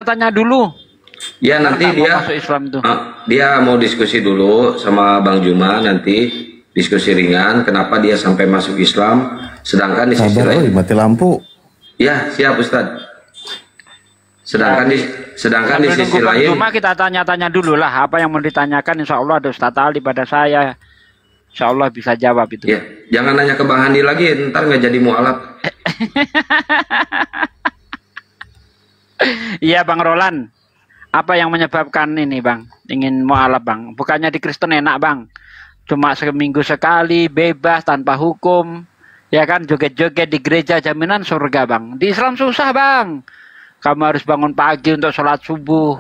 tanya dulu. Ya nanti dia masuk Islam tuh. Dia mau diskusi dulu sama Bang Juma, nanti diskusi ringan kenapa dia sampai masuk Islam, sedangkan di sisi lain mati lampu. Ya siap Ustadz. Sedangkan di sisi lain Juma kita tanya-tanya dulu lah apa yang mau ditanyakan. Insya Allah ada Ustadz Ali pada saya, Insya Allah bisa jawab itu. Ya, jangan nanya ke Bang Handi lagi, ntar nggak jadi mualaf. Iya Bang Roland. Apa yang menyebabkan ini Bang? Ingin mualaf Bang? Bukannya di Kristen enak Bang? Cuma seminggu sekali, bebas, tanpa hukum. Ya kan, joget-joget di gereja jaminan surga Bang. Di Islam susah Bang. Kamu harus bangun pagi untuk sholat subuh.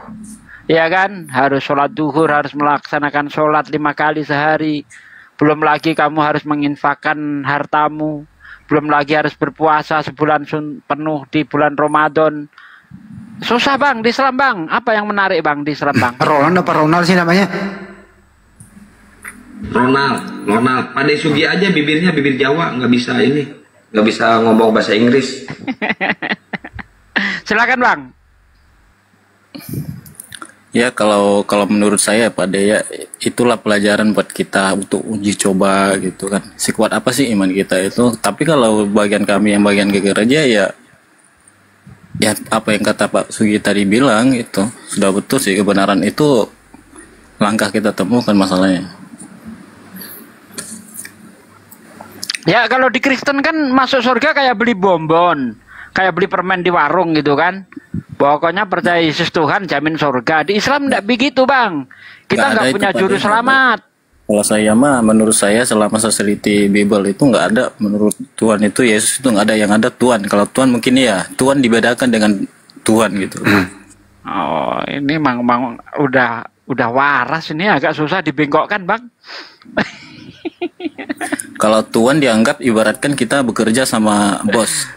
Ya kan, harus sholat duhur, harus melaksanakan sholat 5 kali sehari. Belum lagi kamu harus menginfakkan hartamu. Belum lagi harus berpuasa sebulan penuh di bulan Ramadan. Susah Bang di Islam Bang. Apa yang menarik Bang di Islam Bang? Roland apa Ronald sih namanya? Ronald. Pada Sugi aja bibirnya bibir Jawa, nggak bisa ngomong bahasa Inggris. Silakan Bang. Ya kalau menurut saya Pak De, ya itulah pelajaran buat kita untuk uji coba gitu kan. Sekuat apa sih iman kita itu. Tapi kalau bagian kami yang bagian ke gereja ya apa yang kata Pak Sugi tadi bilang itu sudah betul sih, kebenaran itu langkah kita temukan masalahnya. Ya kalau di Kristen kan masuk surga kayak beli bonbon, kayak beli permen di warung gitu kan. Pokoknya percaya Yesus Tuhan jamin surga. Di Islam enggak begitu Bang. Kita nggak punya juru selamat. Kalau saya menurut saya selama saya seliti Bible itu nggak ada, menurut Tuhan itu Yesus itu nggak ada, yang ada Tuhan. Kalau Tuhan mungkin ya Tuhan dibedakan dengan Tuhan gitu. Oh ini mang udah waras, ini agak susah dibengkokkan Bang. Kalau Tuhan dianggap ibaratkan kita bekerja sama bos,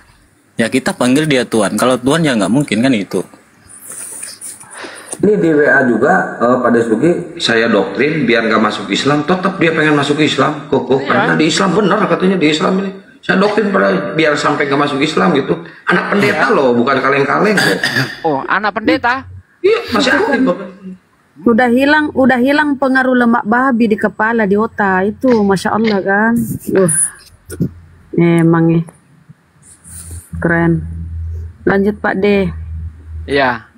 ya kita panggil dia Tuhan. Kalau Tuhan ya nggak mungkin kan itu. Ini di WA juga pada Sugi saya doktrin biar nggak masuk Islam, tetap dia pengen masuk Islam karena di Islam benar katanya, di Islam ini saya doktrin biar sampai nggak masuk Islam gitu. Anak pendeta loh, bukan kaleng-kaleng. Oh anak pendeta? Iya masih aktif. Udah hilang pengaruh lemak babi di kepala, di otak itu, masya Allah kan. Emang keren. Lanjut Pak D. Ya.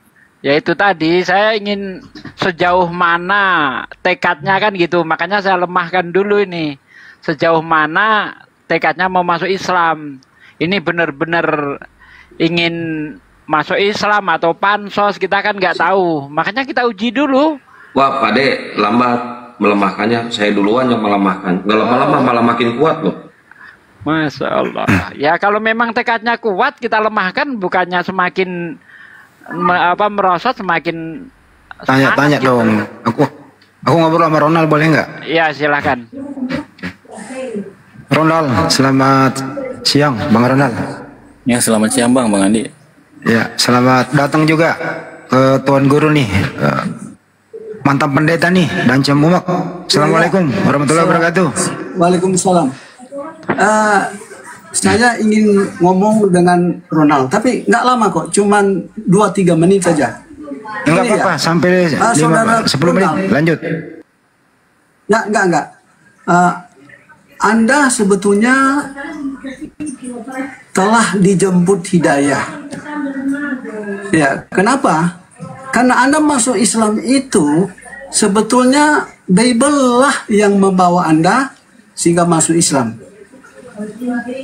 Ya itu tadi saya ingin sejauh mana tekadnya kan gitu, makanya saya lemahkan dulu ini. Sejauh mana tekadnya mau masuk Islam. Ini benar-benar ingin masuk Islam atau pansos, kita kan nggak tahu. Makanya kita uji dulu. Wah Pak De, lambat melemahkannya, saya duluan yang melemahkan. Nggak lama-lama malah makin kuat loh. Masya Allah. Ya kalau memang tekadnya kuat kita lemahkan, bukannya semakin merosot semakin. Tanya dong. Aku ngobrol sama Ronald boleh nggak? Ya silakan. Ronald, selamat siang Bang Ronald. Ya selamat siang Bang Andi. Ya selamat datang juga ke Tuan Guru nih, mantan pendeta nih dan Cemumak. Assalamualaikum warahmatullahi wabarakatuh. Waalaikumsalam. Saya ingin ngomong dengan Ronald, tapi nggak lama kok, cuman 2-3 menit saja. Enggak apa-apa, sampai 10 menit, lanjut. Enggak. Anda sebetulnya telah dijemput hidayah. Ya, kenapa? Karena Anda masuk Islam itu sebetulnya Bible lah yang membawa Anda sehingga masuk Islam.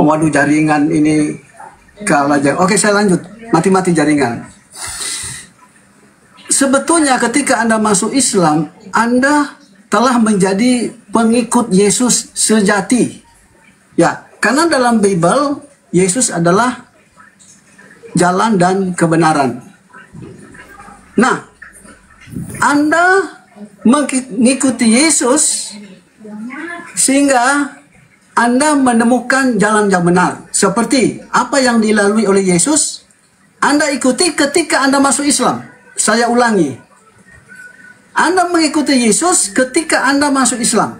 Waduh, jaringan ini kalah. Oke, saya lanjut. Mati-mati jaringan. Sebetulnya ketika Anda masuk Islam, Anda telah menjadi pengikut Yesus sejati. Ya, karena dalam Bible Yesus adalah jalan dan kebenaran. Nah, Anda mengikuti Yesus sehingga Anda menemukan jalan yang benar. Seperti apa yang dilalui oleh Yesus, Anda ikuti ketika Anda masuk Islam. Saya ulangi. Anda mengikuti Yesus ketika Anda masuk Islam.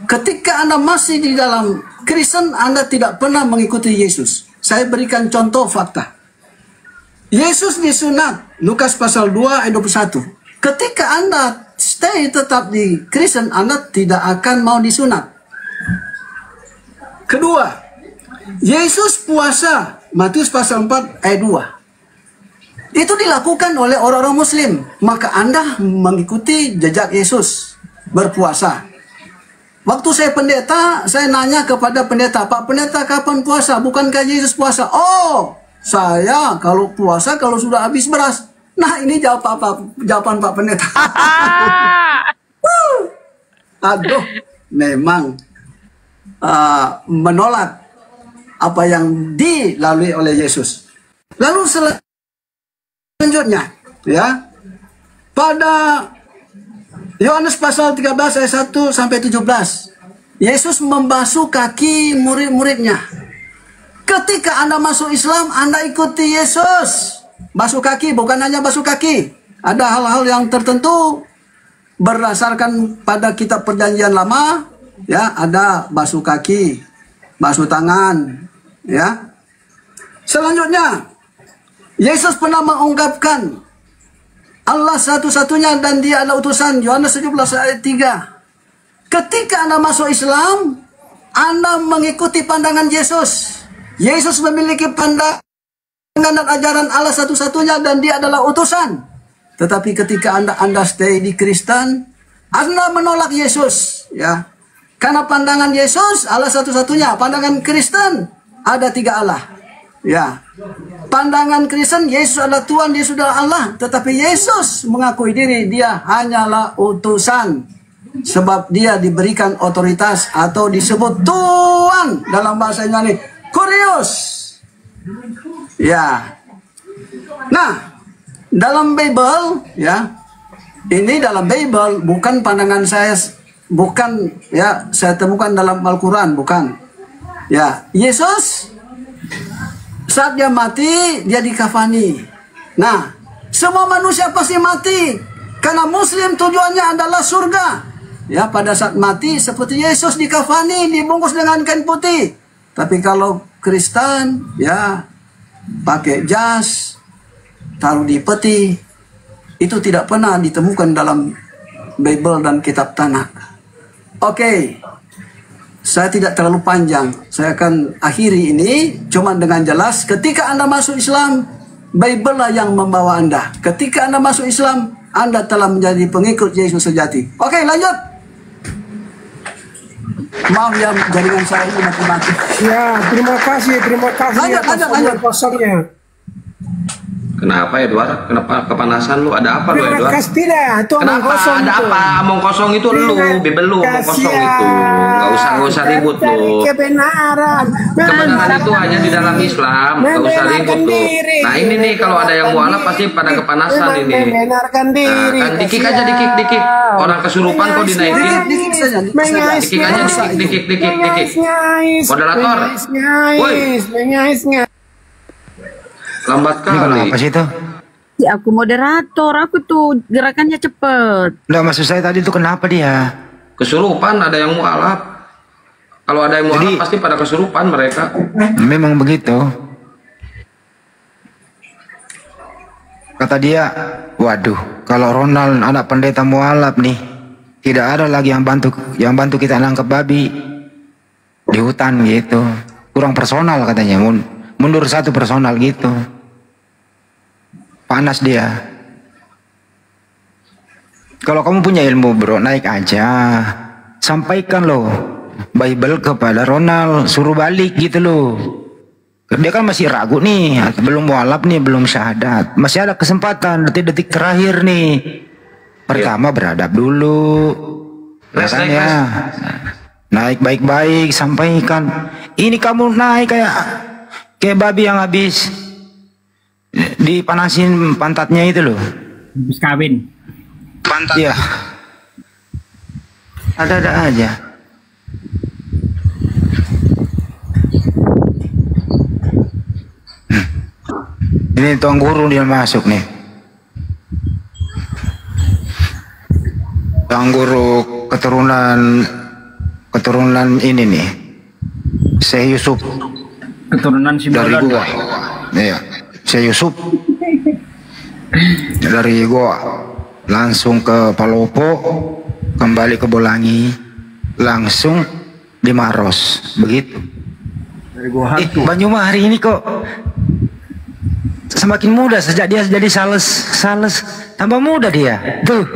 Ketika Anda masih di dalam Kristen, Anda tidak pernah mengikuti Yesus. Saya berikan contoh fakta. Yesus disunat, Lukas pasal 2 ayat 21. Ketika Anda stay tetap di Kristen, Anda tidak akan mau disunat. Kedua, Yesus puasa, Matius pasal 4 ayat 2. Itu dilakukan oleh orang-orang Muslim. Maka Anda mengikuti jejak Yesus berpuasa. Waktu saya pendeta, saya nanya kepada pendeta, Pak Pendeta kapan puasa? Bukankah Yesus puasa? Oh, saya kalau puasa kalau sudah habis beras. Nah, ini jawaban Pak Pendeta. Aduh, memang menolak apa yang dilalui oleh Yesus. Lalu selanjutnya, ya, pada Yohanes pasal 13 ayat 1 sampai 17, Yesus membasuh kaki murid-muridnya. Ketika Anda masuk Islam, Anda ikuti Yesus. Basuh kaki, bukan hanya basuh kaki. Ada hal-hal yang tertentu berdasarkan pada kitab perjanjian lama, ya, ada basuh kaki, basuh tangan, ya. Selanjutnya, Yesus pernah mengungkapkan Allah satu-satunya dan dia adalah utusan. Yohanes 17 ayat 3. Ketika Anda masuk Islam, Anda mengikuti pandangan Yesus. Yesus memiliki pandangan dan ajaran Allah satu-satunya dan dia adalah utusan. Tetapi ketika Anda stay di Kristen, Anda menolak Yesus, ya. Karena pandangan Yesus Allah satu-satunya, pandangan Kristen ada 3 Allah. Ya. Pandangan Kristen Yesus adalah Tuhan, Yesus adalah Allah, tetapi Yesus mengakui diri dia hanyalah utusan. Sebab dia diberikan otoritas atau disebut Tuhan dalam bahasa Yunani, Kurios. Ya. Nah, dalam Bible, ya, ini dalam Bible bukan pandangan saya, bukan, ya, saya temukan dalam Al-Quran, bukan. Ya, Yesus saat dia mati, dia dikafani. Nah, semua manusia pasti mati karena Muslim tujuannya adalah surga. Ya, pada saat mati seperti Yesus dikafani, dibungkus dengan kain putih. Tapi kalau Kristen, ya, pakai jas, taruh di peti, itu tidak pernah ditemukan dalam Bible dan kitab Tanakh. Oke, saya tidak terlalu panjang, saya akan akhiri ini cuma dengan jelas. Ketika Anda masuk Islam, Bible lah yang membawa Anda. Ketika Anda masuk Islam, Anda telah menjadi pengikut Yesus sejati. Oke, lanjut. Maaf ya, jaringan saya ini mati-mati. Ya, terima kasih Lanjut. kosongnya. Kenapa Edward? Kenapa kepanasan lu? Ada apa lu Terima Edward? kasih tidak, itu omong Kenapa? kosong Ada itu. apa? Omong kosong itu lu, Bibel lu omong kosong itu. Gak usah ribut Cari lu. kebenaran. Kebenaran itu hanya di dalam Islam. Gak usah ribut lu. Nah ini nih kalau ada yang mualaf pasti pada kepanasan ini. Membenarkan Nah, diri. kan dikik aja dikik. Orang kesurupan kok dinaikin. Dikit saja. Dikik aja dikik. Moderator. Woi. Lambat Ini kali. apa sih itu? Ya, aku moderator, aku tuh gerakannya cepet. Nggak, maksud saya tadi itu kenapa dia? Kesurupan ada yang mualaf. Kalau ada yang mualaf Jadi- pasti pada kesurupan mereka. Memang begitu. Kata dia, waduh, kalau Ronald anak pendeta mualaf nih, tidak ada lagi yang bantu kita nangkep babi di hutan gitu. Kurang personal katanya, mundur satu personal gitu. Panas dia. Kalau kamu punya ilmu bro, naik aja, sampaikan loh Bible kepada Ronald, suruh balik gitu loh. Dia kan masih ragu nih, belum mualaf nih, belum syahadat, masih ada kesempatan detik-detik terakhir nih. Pertama beradab dulu, ya kan ya. Naik baik-baik, sampaikan. Ini kamu naik kayak babi yang habis dipanasin pantatnya itu loh. Habis kawin. Pantat ya. Ada-ada aja. Ini tuan guru dia masuk nih. Tuan guru keturunan ini nih. Syekh Yusuf Keturunan si dari Bolon. gua. Iya. Syekh Yusuf Dari gua langsung ke Palopo, kembali ke Bolangi, langsung di Maros, begitu. Dari gua hantu. Banyuma hari ini kok semakin muda sejak dia jadi sales tambah muda dia. Tuh.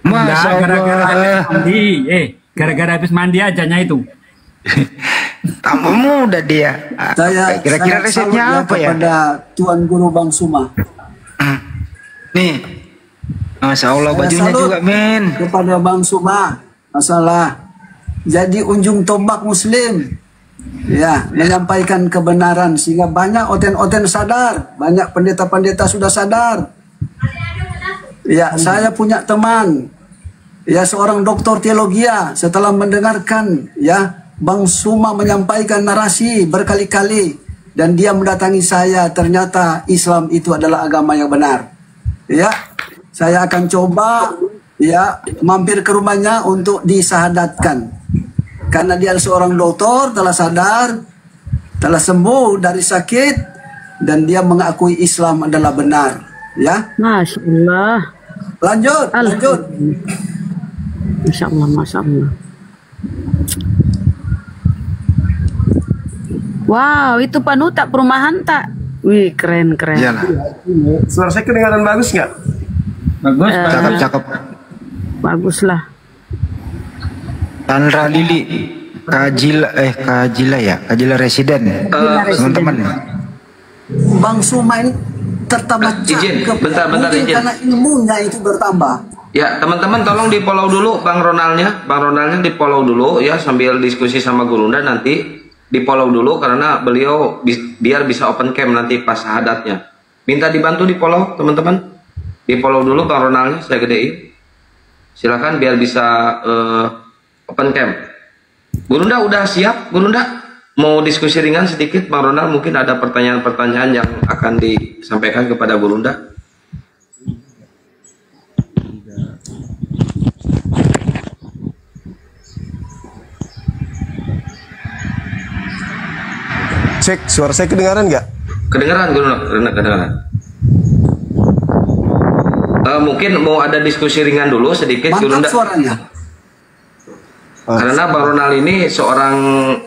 Masya Gara-gara habis Allah. mandi, gara-gara habis mandi ajanya itu. Tambah muda dia. Saya Kira-kira sangat resepnya salut apa ya? kepada Tuan Guru Bang Suma. Nih. Masya Allah, Saya bajunya salut juga men. kepada Bang Suma. Masalah jadi unjung tombak Muslim. Ya, menyampaikan kebenaran sehingga banyak oten-oten sadar, banyak pendeta-pendeta sudah sadar. Ya, saya punya teman, ya seorang doktor teologi, setelah mendengarkan ya Bang Suma menyampaikan narasi berkali-kali dan dia mendatangi saya, ternyata Islam itu adalah agama yang benar. Ya, saya akan coba ya mampir ke rumahnya untuk disahadatkan. Karena dia seorang dokter, telah sadar, telah sembuh dari sakit, dan dia mengakui Islam adalah benar. Ya, Masya Allah. lanjut. Masya Allah, Masya Allah. Wow, itu panutak perumahan tak? Wih, keren. Iyalah. Suara saya kedengaran bagus nggak? Bagus, bagus. Cakep. Baguslah. Tanra Lili, Kajila residen. Teman-teman. Bang Suma ini tertambah izin, cakep. bentar, Mungkin izin. karena ilmunya itu bertambah. Ya, teman-teman tolong di follow dulu Bang Ronaldnya di follow dulu ya sambil diskusi sama Gurunda, nanti di follow dulu karena beliau biar bisa open cam nanti pas syahadatnya. Minta dibantu di follow teman-teman, di follow dulu Bang Ronaldnya, saya gedein. Silakan biar bisa open cam. Gurunda udah siap? Gurunda mau diskusi ringan sedikit Bang Ronald, mungkin ada pertanyaan-pertanyaan yang akan disampaikan kepada Gurunda. Cek, suara saya kedengaran nggak? Kedengaran Gurunda, kedengaran. Mungkin mau ada diskusi ringan dulu sedikit Mantap Gurunda. suaranya. Karena Bang Ronald ini seorang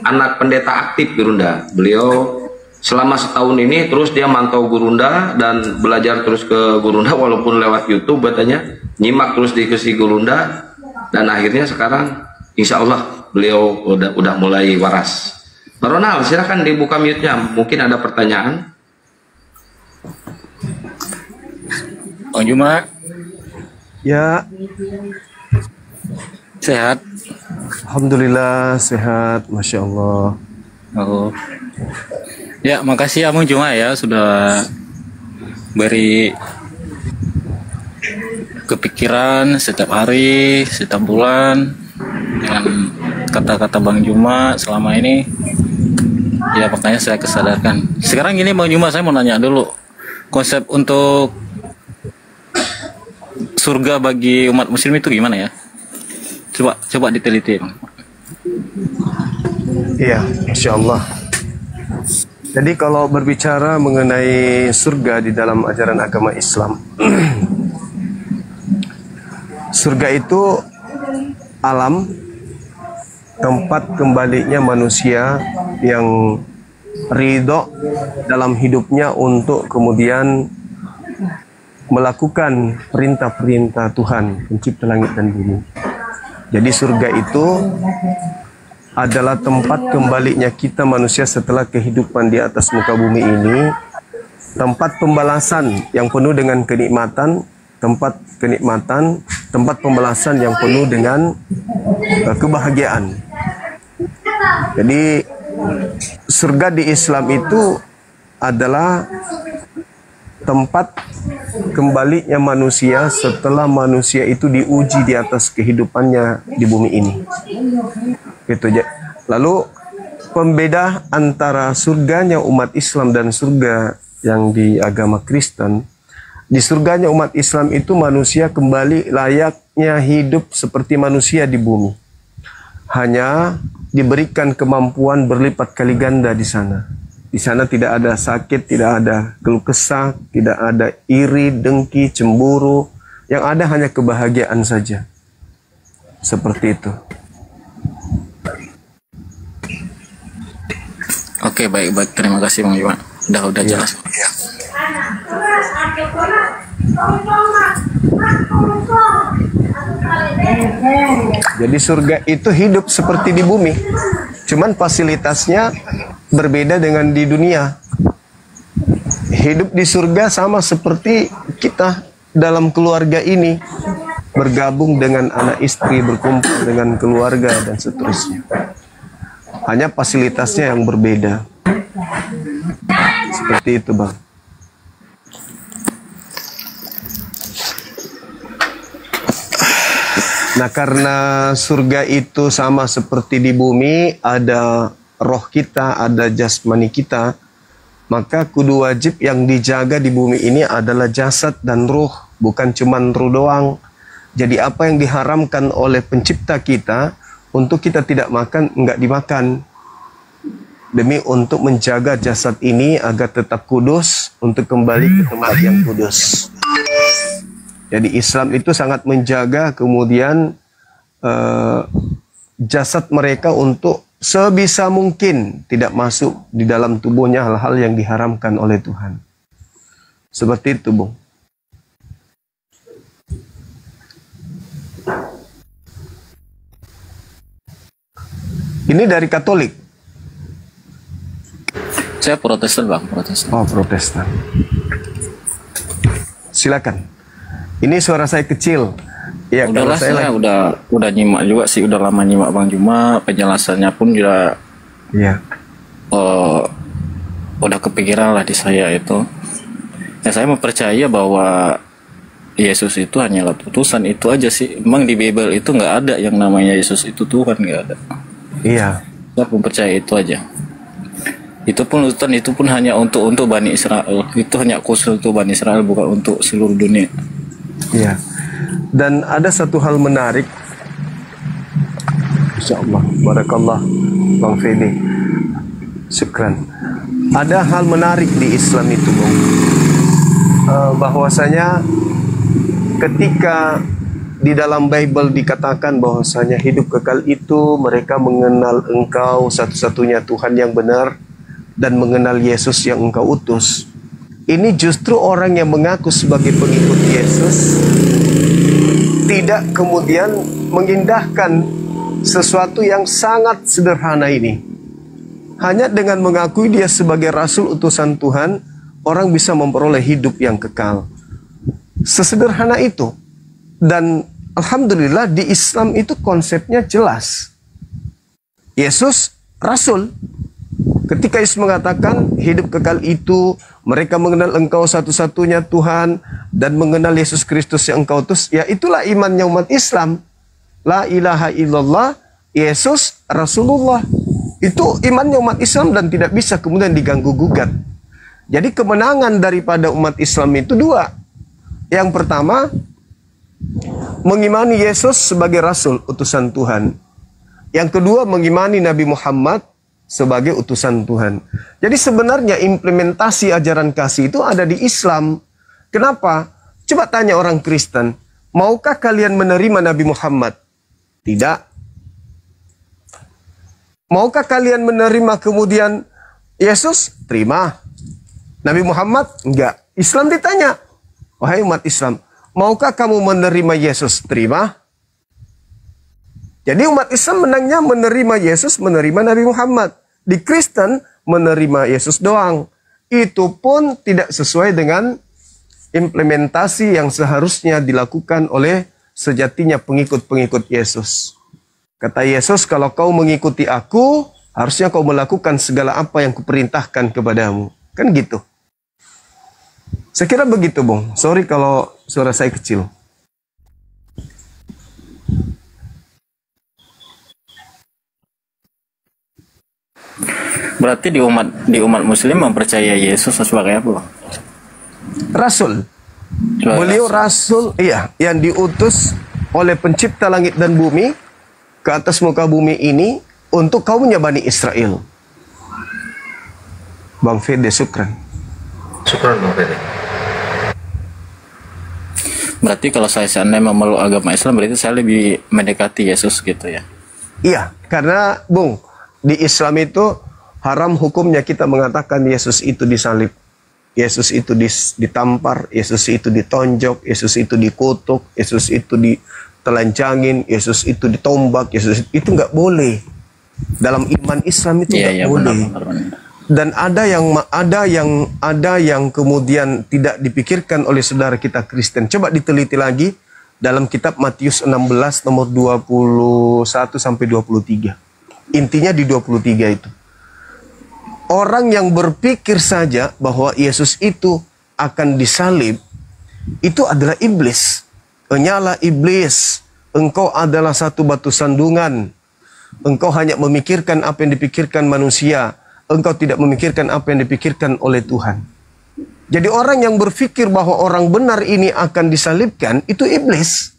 anak pendeta aktif Gurunda. Beliau selama setahun ini terus dia mantau Gurunda dan belajar terus ke Gurunda walaupun lewat YouTube katanya, nyimak terus diskusi Gurunda dan akhirnya sekarang insya Allah beliau udah mulai waras. Bang Ronald silahkan dibuka mute-nya, mungkin ada pertanyaan. Bang Juma, Ya, sehat? alhamdulillah sehat, masya Allah. Oh. Ya, makasih ya Bang Juma ya sudah beri kepikiran setiap hari, setiap bulan dengan kata-kata Bang Juma selama ini. Ya, makanya saya kesadarkan. Sekarang gini Bang Juma, saya mau nanya dulu. Konsep untuk surga bagi umat muslim itu gimana ya? Coba diteliti, Bang. Iya, masya Allah. Jadi kalau berbicara mengenai surga di dalam ajaran agama Islam, surga itu alam tempat kembalinya manusia yang ridho dalam hidupnya untuk kemudian melakukan perintah-perintah Tuhan pencipta langit dan bumi. Jadi surga itu adalah tempat kembalinya kita manusia setelah kehidupan di atas muka bumi ini, tempat pembalasan yang penuh dengan kenikmatan, tempat pembalasan yang penuh dengan kebahagiaan. Jadi surga di Islam itu adalah tempat kembalinya manusia setelah manusia itu diuji di atas kehidupannya di bumi ini. Gitu aja. Lalu pembeda antara surganya umat Islam dan surga yang di agama Kristen, di surganya umat Islam itu manusia kembali layaknya hidup seperti manusia di bumi. Hanya diberikan kemampuan berlipat kali ganda di sana. Di sana tidak ada sakit, tidak ada keluh kesah, tidak ada iri, dengki, cemburu. Yang ada hanya kebahagiaan saja. Seperti itu. Oke, baik. Terima kasih Bang Iwan. Udah jelas. Ya. Jadi surga itu hidup seperti di bumi. Cuman fasilitasnya berbeda dengan di dunia. Hidup di surga sama seperti kita dalam keluarga ini. Bergabung dengan anak istri, berkumpul dengan keluarga, dan seterusnya. Hanya fasilitasnya yang berbeda. Seperti itu, Bang. Nah, karena surga itu sama seperti di bumi, ada roh kita, ada jasmani kita, maka kudu wajib yang dijaga di bumi ini adalah jasad dan ruh, bukan cuma ruh doang. Jadi apa yang diharamkan oleh pencipta kita, untuk kita tidak makan, enggak dimakan. Demi untuk menjaga jasad ini agar tetap kudus, untuk kembali ke tempat yang kudus. Jadi Islam itu sangat menjaga kemudian jasad mereka untuk sebisa mungkin tidak masuk di dalam tubuhnya hal-hal yang diharamkan oleh Tuhan. Seperti itu, Bung. Ini dari Katolik. Saya Protestan, Bang, Protestan. Oh, Protestan. Silakan. Ini suara saya kecil. Ya, Udahlah, saya udah nyimak juga sih, udah lama nyimak Bang Juma, penjelasannya pun juga iya. Udah kepikiran lah di saya itu. Ya, saya mempercaya bahwa Yesus itu hanyalah utusan, itu aja sih. Memang di Bible itu nggak ada yang namanya Yesus itu Tuhan, nggak ada. Iya. Saya mempercaya itu aja. Itu pun utusan, itu pun hanya untuk Bani Israel. Itu hanya khusus untuk Bani Israel, bukan untuk seluruh dunia. Iya. Dan ada satu hal menarik. Insyaallah, barakallah Bang Fedi. Syukran. Ada hal menarik di Islam itu, Bang. Bahwasanya ketika di dalam Bible dikatakan bahwasanya hidup kekal itu mereka mengenal Engkau satu-satunya Tuhan yang benar dan mengenal Yesus yang Engkau utus. Ini justru orang yang mengaku sebagai pengikut Yesus tidak kemudian mengindahkan sesuatu yang sangat sederhana ini. Hanya dengan mengakui dia sebagai rasul utusan Tuhan, orang bisa memperoleh hidup yang kekal. Sesederhana itu. Dan alhamdulillah di Islam itu konsepnya jelas. Yesus rasul. Ketika Yesus mengatakan hidup kekal itu mereka mengenal Engkau satu-satunya Tuhan dan mengenal Yesus Kristus yang Engkau utus, ya itulah imannya umat Islam. La ilaha illallah, Yesus Rasulullah. Itu imannya umat Islam dan tidak bisa kemudian diganggu-gugat. Jadi kemenangan daripada umat Islam itu dua. Yang pertama, mengimani Yesus sebagai Rasul, utusan Tuhan. Yang kedua, mengimani Nabi Muhammad sebagai utusan Tuhan. Jadi sebenarnya implementasi ajaran kasih itu ada di Islam. Kenapa? Coba tanya orang Kristen, maukah kalian menerima Nabi Muhammad? Tidak. Maukah kalian menerima kemudian Yesus? Terima. Nabi Muhammad? Enggak. Islam ditanya, wahai umat Islam, maukah kamu menerima Yesus? Terima. Jadi umat Islam menangnya menerima Yesus, menerima Nabi Muhammad. Di Kristen menerima Yesus doang. Itu pun tidak sesuai dengan implementasi yang seharusnya dilakukan oleh sejatinya pengikut-pengikut Yesus. Kata Yesus, kalau kau mengikuti aku, harusnya kau melakukan segala apa yang kuperintahkan kepadamu. Kan gitu. Saya kira begitu, Bung. Sorry kalau suara saya kecil. Berarti di umat Muslim mempercayai Yesus sebagai apa, Bang? Rasul. Beliau rasul, iya, yang diutus oleh pencipta langit dan bumi ke atas muka bumi ini untuk kaumnya Bani Israel. Bang Fede, syukran. Syukran Bang Fede. Berarti kalau saya seandainya memeluk agama Islam, berarti saya lebih mendekati Yesus gitu ya? Iya, karena Bung, di Islam itu haram hukumnya kita mengatakan Yesus itu disalib, Yesus itu ditampar, Yesus itu ditonjok, Yesus itu dikutuk, Yesus itu ditelanjangin, Yesus itu ditombak, Yesus itu nggak boleh. Dalam iman Islam itu nggak boleh. Benar. Dan ada yang kemudian tidak dipikirkan oleh saudara kita Kristen. Coba diteliti lagi dalam kitab Matius 16 nomor 21 sampai 23. Intinya di 23 itu. Orang yang berpikir saja bahwa Yesus itu akan disalib, itu adalah iblis. Nyala iblis, engkau adalah satu batu sandungan. Engkau hanya memikirkan apa yang dipikirkan manusia. Engkau tidak memikirkan apa yang dipikirkan oleh Tuhan. Jadi orang yang berpikir bahwa orang benar ini akan disalibkan, itu iblis.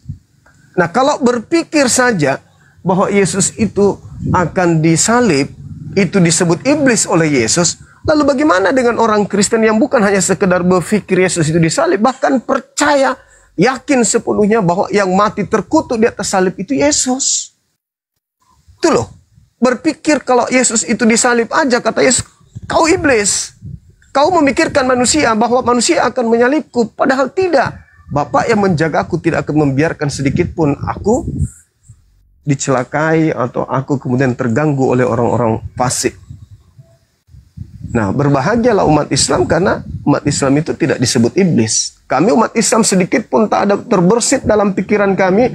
Nah, kalau berpikir saja bahwa Yesus itu akan disalib, itu disebut iblis oleh Yesus. Lalu bagaimana dengan orang Kristen yang bukan hanya sekedar berpikir Yesus itu disalib, bahkan percaya, yakin sepenuhnya bahwa yang mati terkutuk di atas salib itu Yesus. Itu loh. Berpikir kalau Yesus itu disalib aja, kata Yesus, kau iblis. Kau memikirkan manusia bahwa manusia akan menyalibku. Padahal tidak. Bapa yang menjagaku tidak akan membiarkan sedikit pun aku dicelakai atau aku kemudian terganggu oleh orang-orang fasik. Nah, berbahagialah umat Islam karena umat Islam itu tidak disebut iblis. Kami umat Islam sedikit pun tak ada terbersit dalam pikiran kami.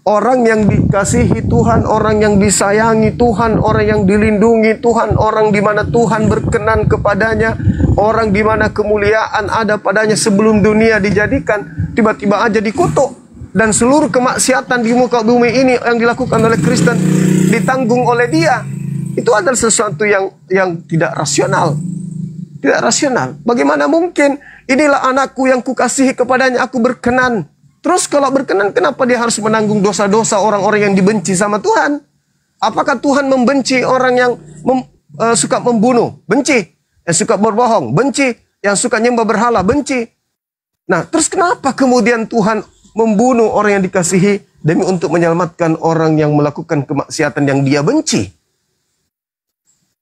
Orang yang dikasihi Tuhan, orang yang disayangi Tuhan, orang yang dilindungi Tuhan, orang di mana Tuhan berkenan kepadanya, orang di mana kemuliaan ada padanya sebelum dunia dijadikan, tiba-tiba aja dikutuk. Dan seluruh kemaksiatan di muka bumi ini yang dilakukan oleh Kristen ditanggung oleh dia. Itu adalah sesuatu yang tidak rasional. Tidak rasional. Bagaimana mungkin? Inilah anakku yang kukasihi kepadanya, aku berkenan. Terus kalau berkenan, kenapa dia harus menanggung dosa-dosa orang-orang yang dibenci sama Tuhan? Apakah Tuhan membenci orang yang suka membunuh? Benci. Yang suka berbohong? Benci. Yang suka nyembah berhala? Benci. Nah, terus kenapa kemudian Tuhan membunuh orang yang dikasihi demi untuk menyelamatkan orang yang melakukan kemaksiatan yang dia benci?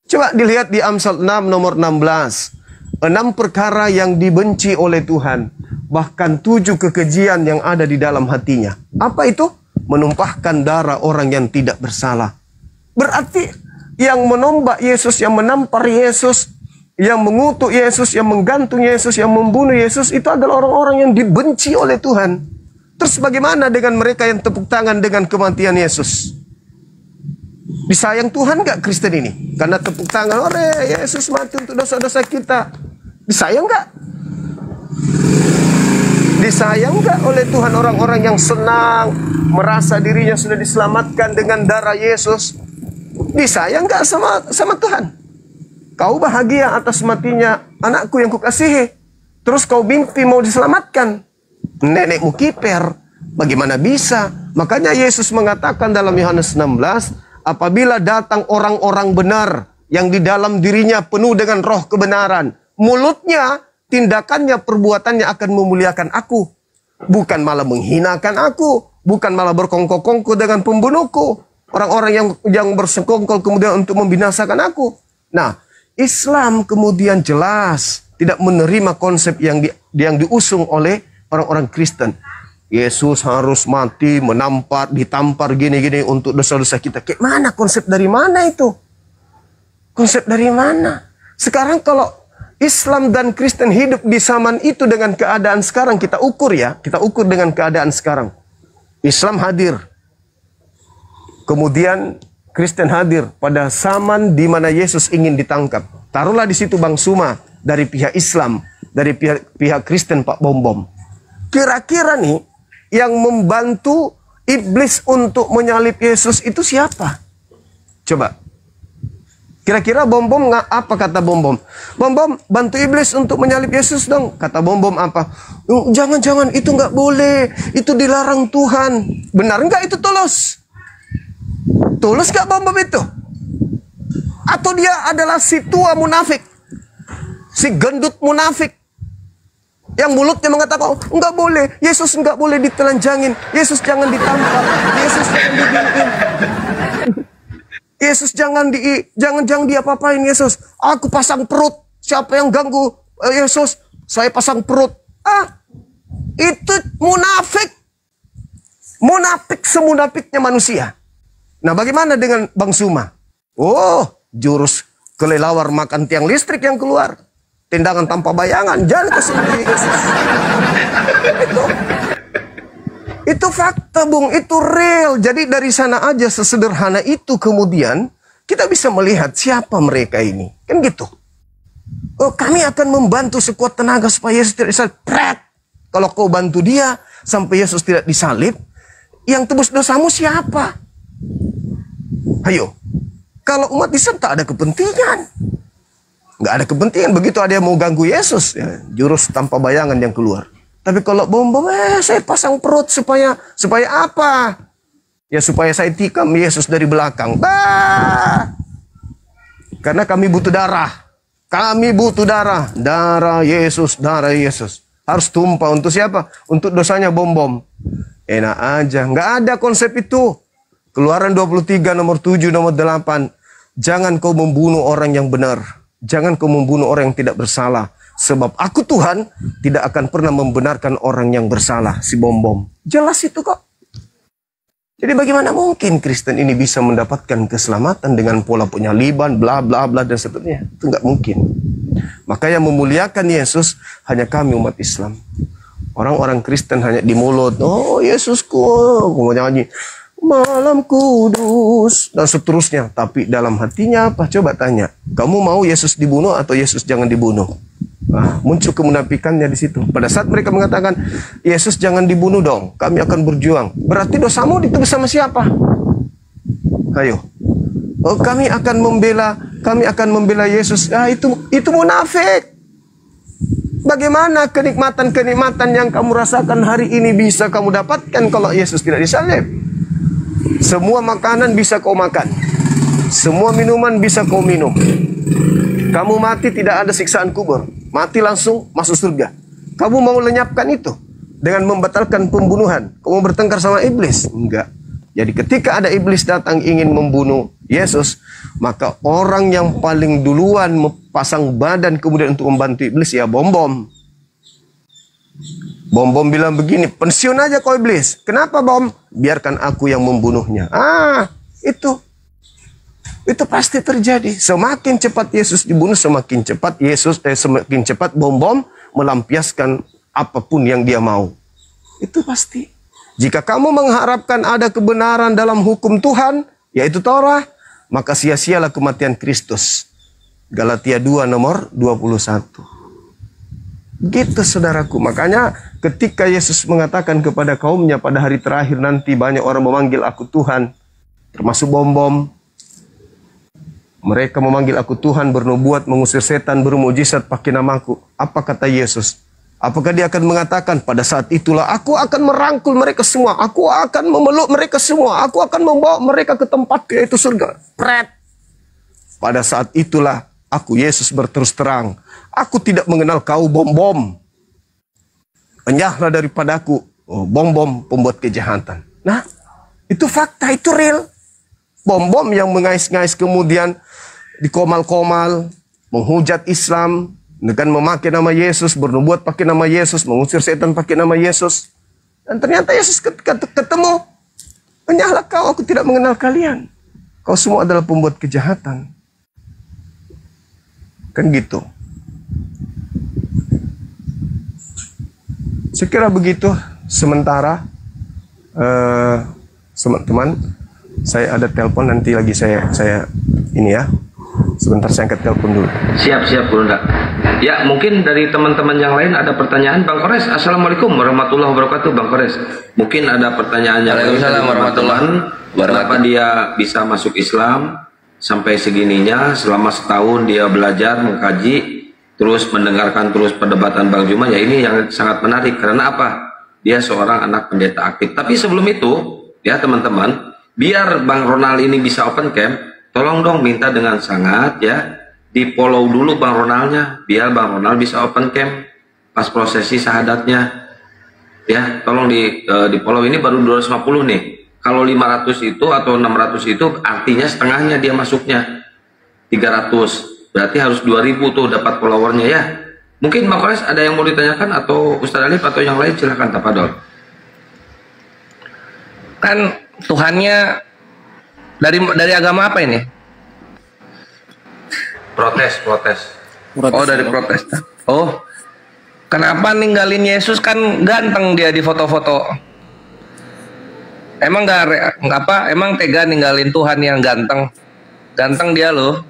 Coba dilihat di Amsal 6 nomor 16. 6 perkara yang dibenci oleh Tuhan. Bahkan 7 kekejian yang ada di dalam hatinya. Apa itu? Menumpahkan darah orang yang tidak bersalah. Berarti yang menombak Yesus, yang menampar Yesus, yang mengutuk Yesus, yang menggantung Yesus, yang membunuh Yesus, itu adalah orang-orang yang dibenci oleh Tuhan. Terus bagaimana dengan mereka yang tepuk tangan dengan kematian Yesus? Disayang Tuhan nggak Kristen ini? Karena tepuk tangan, Yesus mati untuk dosa-dosa kita. Disayang nggak? Disayang nggak oleh Tuhan orang-orang yang senang, merasa dirinya sudah diselamatkan dengan darah Yesus? Disayang nggak sama Tuhan? Kau bahagia atas matinya anakku yang kukasihi. Terus kau mimpi mau diselamatkan. Nenekmu kiper. Bagaimana bisa? Makanya Yesus mengatakan dalam Yohanes 16, apabila datang orang-orang benar yang di dalam dirinya penuh dengan roh kebenaran, mulutnya, tindakannya, perbuatannya akan memuliakan aku. Bukan malah menghinakan aku. Bukan malah berkongkol-kongkol dengan pembunuhku. Orang-orang yang bersekongkol kemudian untuk membinasakan aku. Nah, Islam kemudian jelas tidak menerima konsep yang diusung oleh orang-orang Kristen. Yesus harus mati, ditampar gini-gini untuk dosa-dosa kita. Kayak mana? Konsep dari mana itu? Konsep dari mana? Sekarang kalau Islam dan Kristen hidup di zaman itu dengan keadaan sekarang, kita ukur ya. Kita ukur dengan keadaan sekarang. Islam hadir. Kemudian Kristen hadir pada zaman di mana Yesus ingin ditangkap. Taruhlah di situ Bang Suma dari pihak Islam, dari pihak Kristen Pak Bom. Kira-kira nih yang membantu iblis untuk menyalib Yesus itu siapa? Coba. Kira-kira Bom apa kata Bom? Bom bantu iblis untuk menyalib Yesus dong. Kata Bom apa? Jangan, itu nggak boleh. Itu dilarang Tuhan. Benar nggak itu tulus? Tulus nggak Bom itu? Atau dia adalah si tua munafik Si gendut munafik. Yang mulutnya mengatakan, enggak boleh, Yesus enggak boleh ditelanjangin, Yesus jangan ditampar, Yesus jangan diginiin. Yesus jangan diapa-apain Yesus. Aku pasang perut. Siapa yang ganggu Yesus, saya pasang perut. Itu munafik. Munafik semunafiknya manusia. Nah, bagaimana dengan Bang Suma? Oh, jurus kelelawar makan tiang listrik yang keluar. Tendangan tanpa bayangan, jangan kesini Yesus. Itu fakta, Bung, itu real. Jadi dari sana aja sesederhana itu kemudian kita bisa melihat siapa mereka ini. Kan gitu. Oh, kami akan membantu sekuat tenaga supaya Yesus tidak disalib. Kalau kau bantu dia sampai Yesus tidak disalib, yang tebus dosamu siapa? Ayo. Kalau umat Islam tak ada kepentingan. Nggak ada kepentingan. Begitu ada yang mau ganggu Yesus, ya, jurus tanpa bayangan yang keluar. Tapi kalau bom-bom, saya pasang perut supaya apa? Ya supaya saya tikam Yesus dari belakang. Karena kami butuh darah. Kami butuh darah. Darah Yesus, darah Yesus. Harus tumpah untuk siapa? Untuk dosanya bom-bom. Enak aja. Nggak ada konsep itu. Keluaran 23 nomor 7 nomor 8. Jangan kau membunuh orang yang benar. Jangan kau membunuh orang yang tidak bersalah. Sebab aku Tuhan tidak akan pernah membenarkan orang yang bersalah. Si bom-bom. Jelas itu kok. Jadi bagaimana mungkin Kristen ini bisa mendapatkan keselamatan dengan pola penyaliban, bla bla bla dan seterusnya. Itu nggak mungkin. Maka yang memuliakan Yesus hanya kami umat Islam. Orang-orang Kristen hanya di mulut. Oh Yesusku, aku mau nyanyi. Malam kudus dan seterusnya, tapi dalam hatinya apa? Coba tanya, kamu mau Yesus dibunuh atau Yesus jangan dibunuh? Muncul kemunafikannya di situ. Pada saat mereka mengatakan Yesus jangan dibunuh dong, kami akan berjuang. Berarti dosamu ditebus sama siapa? Ayo, kami akan membela Yesus. Itu munafik. Bagaimana kenikmatan-kenikmatan yang kamu rasakan hari ini bisa kamu dapatkan kalau Yesus tidak disalib? Semua makanan bisa kau makan. Semua minuman bisa kau minum. Kamu mati tidak ada siksaan kubur. Mati langsung masuk surga. Kamu mau lenyapkan itu dengan membatalkan pembunuhan. Kamu bertengkar sama iblis? Enggak. Jadi ketika ada iblis datang ingin membunuh Yesus, maka orang yang paling duluan pasang badan kemudian untuk membantu iblis ya bom-bom. Bom-bom bilang begini, pensiun aja kau iblis. Kenapa bom? Biarkan aku yang membunuhnya. Itu pasti terjadi. Semakin cepat Yesus dibunuh, semakin cepat bom-bom melampiaskan apapun yang dia mau. Itu pasti. Jika kamu mengharapkan ada kebenaran dalam hukum Tuhan, yaitu Torah, maka sia-sialah kematian Kristus. Galatia 2 nomor 21. Gitu saudaraku. Makanya ketika Yesus mengatakan kepada kaumnya pada hari terakhir nanti banyak orang memanggil aku Tuhan. Termasuk bom-bom. Mereka memanggil aku Tuhan, bernubuat, mengusir setan, bermujizat pakai namaku. Apa kata Yesus? Apakah dia akan mengatakan pada saat itulah aku akan merangkul mereka semua. Aku akan memeluk mereka semua. Aku akan membawa mereka ke tempat yaitu surga. Pada saat itulah aku Yesus berterus terang. Aku tidak mengenal kau bom-bom. Enyahlah daripadaku. Oh, bom-bom pembuat kejahatan. Nah, itu fakta, itu real. Bom-bom yang mengais-ngais kemudian dikomal-komal, menghujat Islam dengan memakai nama Yesus, bernubuat pakai nama Yesus, mengusir setan pakai nama Yesus. Dan ternyata Yesus ketemu. Enyahlah kau, aku tidak mengenal kalian. Kau semua adalah pembuat kejahatan. Kan gitu. Saya kira begitu sementara. Teman-teman, saya ada telepon nanti lagi saya ini ya. Sebentar saya angkat telepon dulu. Siap Bunda. Ya, mungkin dari teman-teman yang lain ada pertanyaan. Bang Kores, Assalamualaikum warahmatullahi wabarakatuh. Bang Kores, mungkin ada pertanyaan yang lain. Waalaikumsalam warahmatullahi wabarakatuh. Kenapa dia bisa masuk Islam sampai segininya? Selama setahun dia belajar, mengkaji, terus mendengarkan terus perdebatan Bang Juma. Ya ini yang sangat menarik. Karena apa? Dia seorang anak pendeta aktif. Tapi sebelum itu, ya teman-teman, biar Bang Ronald ini bisa open camp, tolong dong minta dengan sangat ya di follow dulu Bang Ronaldnya, biar Bang Ronald bisa open cam pas prosesi syahadatnya. Ya, tolong di follow. Ini baru 250 nih. Kalau 500 itu atau 600 itu artinya setengahnya dia masuknya 300. Berarti harus 2000 tuh dapat followernya ya. Mungkin Bang Kores ada yang mau ditanyakan atau Ustadz Alif atau yang lain, silahkan tafadhol. Kan Tuhannya dari agama apa ini? Protes. Oh, dari Protestan. Oh, kenapa ninggalin Yesus? Kan ganteng dia di foto-foto. Emang emang tega ninggalin Tuhan yang ganteng? Ganteng dia loh.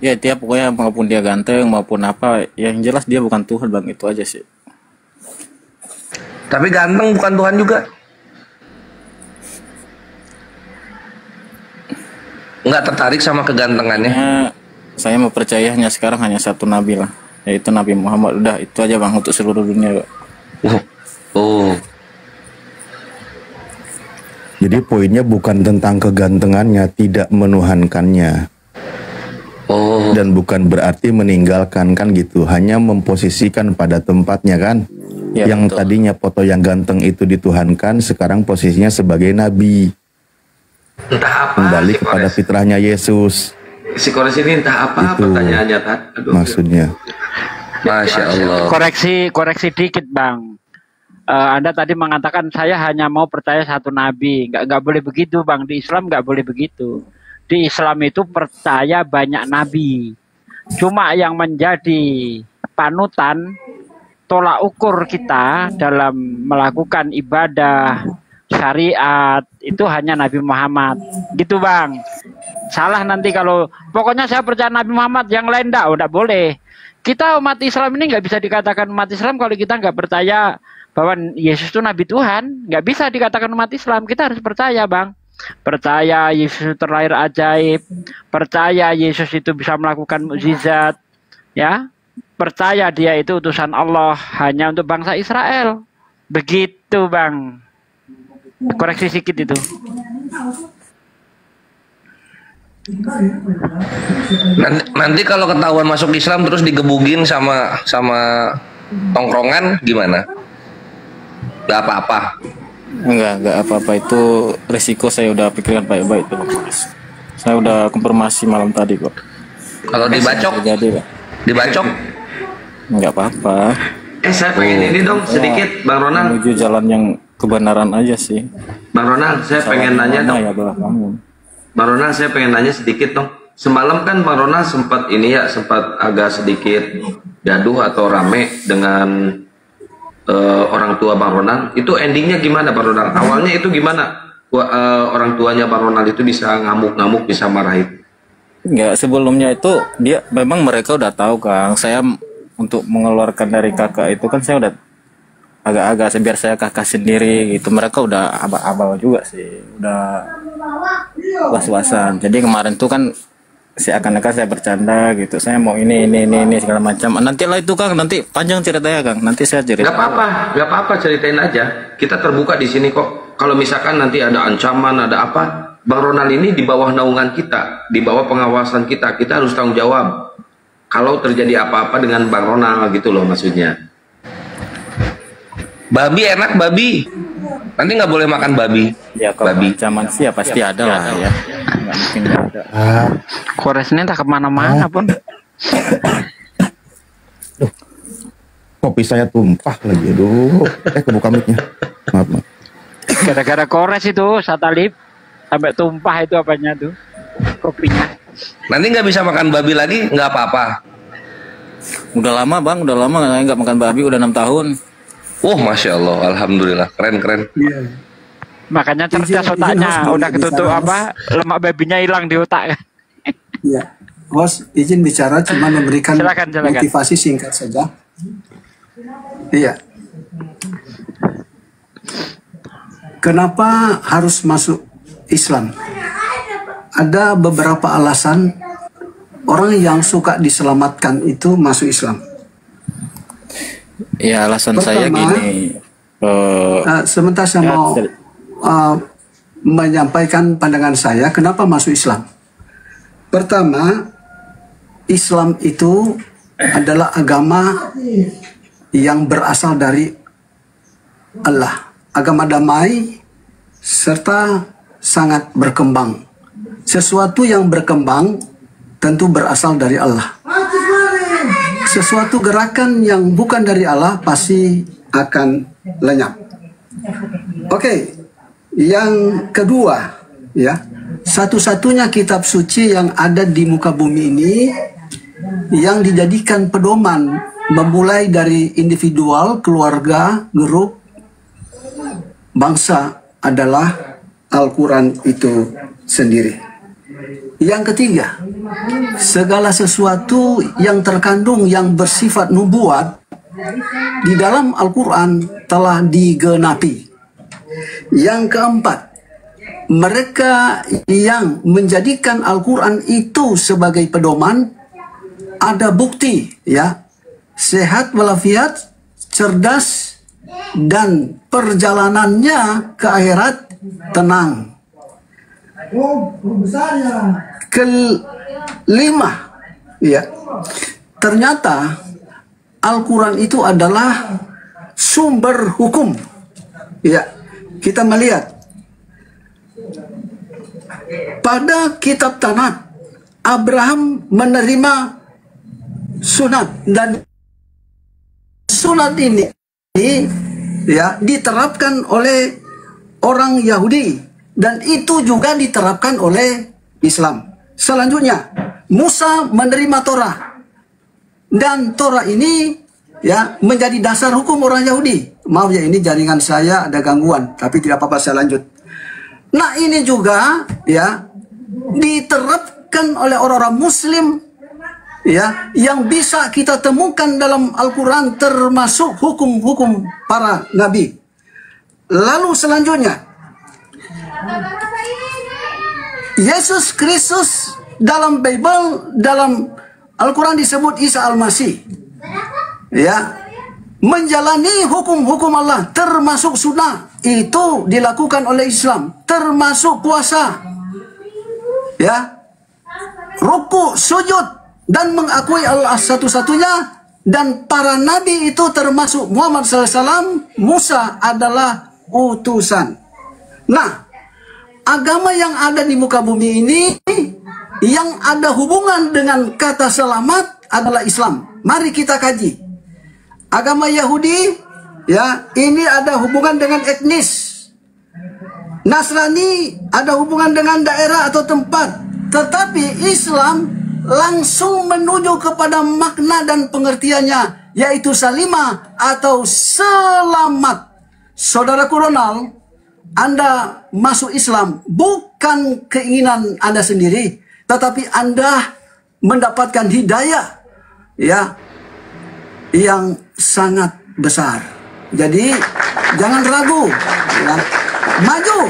Ya tiap pokoknya maupun dia ganteng maupun apa, yang jelas dia bukan Tuhan Bang, itu aja sih. Tapi ganteng bukan Tuhan juga. Nggak tertarik sama kegantengannya. Saya mau percayanya sekarang hanya satu nabi lah, yaitu Nabi Muhammad. Udah itu aja Bang untuk seluruh dunia. Oh. Jadi poinnya bukan tentang kegantengannya, tidak menuhankannya. Oh. Dan bukan berarti meninggalkan kan gitu, hanya memposisikan pada tempatnya kan. Ya, yang betul. tadinya foto yang ganteng itu dituhankan, sekarang posisinya sebagai nabi. Entah apa Kembali si kepada Kores. fitrahnya Yesus. Si Kores ini entah apa Itu pertanyaannya Tat. Aduh. maksudnya. Masya Allah. Koreksi dikit Bang. Anda tadi mengatakan saya hanya mau percaya satu nabi. Nggak boleh begitu Bang. Di Islam nggak boleh begitu. Di Islam itu percaya banyak nabi. Cuma yang menjadi panutan, tolak ukur kita dalam melakukan ibadah syariat itu hanya Nabi Muhammad. Gitu Bang. Salah nanti kalau pokoknya saya percaya Nabi Muhammad, yang lain enggak boleh. Kita umat Islam ini nggak bisa dikatakan umat Islam kalau kita nggak percaya bahwa Yesus itu Nabi Tuhan. Nggak bisa dikatakan umat Islam. Kita harus percaya Bang. Percaya Yesus itu terlahir ajaib. Percaya Yesus itu bisa melakukan mukjizat. Ya. Percaya dia itu utusan Allah hanya untuk bangsa Israel. Begitu Bang. Koreksi sedikit itu. Nanti kalau ketahuan masuk Islam terus digebugin sama tongkrongan gimana? Gak apa-apa. Enggak apa-apa, itu resiko saya udah pikirkan baik-baik tuh Bang. Saya udah konfirmasi malam tadi kok. Kalau dibacok, Jadi Pak. dibacok Enggak apa-apa. Saya pengen ini dong sedikit Bang Ronald. Menuju jalan yang kebenaran aja sih. Bang Ronald, saya pengen nanya dong. Ya, Bang Ronald, saya pengen nanya sedikit dong. Semalam kan Bang Ronald sempat agak sedikit gaduh atau rame dengan orang tua Bang Ronald. Itu endingnya gimana Bang Ronald? Awalnya itu gimana? Orang tuanya Bang Ronald itu bisa ngamuk-ngamuk, bisa marahin. Enggak, sebelumnya itu dia memang mereka udah tahu Kang. Saya untuk mengeluarkan dari kakak itu kan saya udah agak-agak biar saya kakak sendiri gitu. Mereka udah abal-abal juga sih, udah was-wasan. Jadi kemarin tuh kan seakan-akan saya bercanda gitu, saya mau ini segala macam. Nantilah itu Kang, nanti panjang ceritanya Kang, nanti saya cerita. Gak apa-apa, ceritain aja. Kita terbuka di sini kok. Kalau misalkan nanti ada ancaman, ada apa, Bang Ronald ini di bawah naungan kita, di bawah pengawasan kita harus tanggung jawab. Kalau terjadi apa-apa dengan Bang Ronald gitu loh maksudnya. babi enak babi. Nanti nggak boleh makan babi. Ya kalau babi. ancaman sih ya pasti ada lah ya. Nggak mungkin nggak ada. Kores ini entah kemana-mana pun. Kopi saya tumpah lagi, aduh. Kebuka mic-nya. Maaf. Gara-gara kores itu, Satalip sampai tumpah itu apanya tuh kopinya. Nanti nggak bisa makan babi lagi, nggak apa-apa. Udah lama Bang, udah lama saya nggak makan babi, udah 6 tahun. Masya Allah, alhamdulillah, keren. Makanya cerdas otaknya, udah ketutup apa, lemak babinya hilang di otak. Iya, Bos, izin bicara, cuma memberikan Silakan. motivasi singkat saja. Iya. Kenapa harus masuk Islam? Ada beberapa alasan orang yang suka diselamatkan itu masuk Islam. Ya alasan saya gini. Sebentar saya mau menyampaikan pandangan saya kenapa masuk Islam. Pertama, Islam itu adalah agama yang berasal dari Allah, agama damai serta sangat berkembang. Sesuatu yang berkembang tentu berasal dari Allah. Sesuatu gerakan yang bukan dari Allah pasti akan lenyap. Oke, yang kedua, ya, satu-satunya kitab suci yang ada di muka bumi ini yang dijadikan pedoman memulai dari individual, keluarga, grup, bangsa adalah Al-Quran itu sendiri. Yang ketiga, segala sesuatu yang terkandung yang bersifat nubuat di dalam Al-Quran telah digenapi. Yang keempat, mereka yang menjadikan Al-Quran itu sebagai pedoman ada bukti, ya, sehat walafiat, cerdas, dan perjalanannya ke akhirat tenang. Kelima, ya, ternyata Al-Quran itu adalah sumber hukum. Ya, kita melihat pada kitab Tanakh, Abraham menerima sunat, dan sunat ini, ya, diterapkan oleh orang Yahudi, dan itu juga diterapkan oleh Islam. Selanjutnya, Musa menerima Torah, dan Torah ini, ya, menjadi dasar hukum orang Yahudi. Maaf ya, ini jaringan saya ada gangguan, tapi tidak apa-apa, saya lanjut. Nah, ini juga, ya, diterapkan oleh orang-orang Muslim, ya, yang bisa kita temukan dalam Al-Quran, termasuk hukum-hukum para nabi. Lalu selanjutnya, Yesus Kristus dalam Bible, dalam Al-Quran disebut Isa Al-Masih, ya, menjalani hukum-hukum Allah, termasuk sunnah, itu dilakukan oleh Islam, termasuk puasa, ya, ruku, sujud, dan mengakui Allah satu-satunya, dan para nabi itu termasuk Muhammad SAW, Musa adalah utusan. Nah, agama yang ada di muka bumi ini yang ada hubungan dengan kata selamat adalah Islam. Mari kita kaji. Agama Yahudi, ya, ini ada hubungan dengan etnis. Nasrani ada hubungan dengan daerah atau tempat. Tetapi Islam langsung menuju kepada makna dan pengertiannya, yaitu salimah atau selamat. Saudara Ronald, Anda masuk Islam bukan keinginan Anda sendiri, tetapi Anda mendapatkan hidayah, ya, yang sangat besar. Jadi jangan ragu, ya, maju.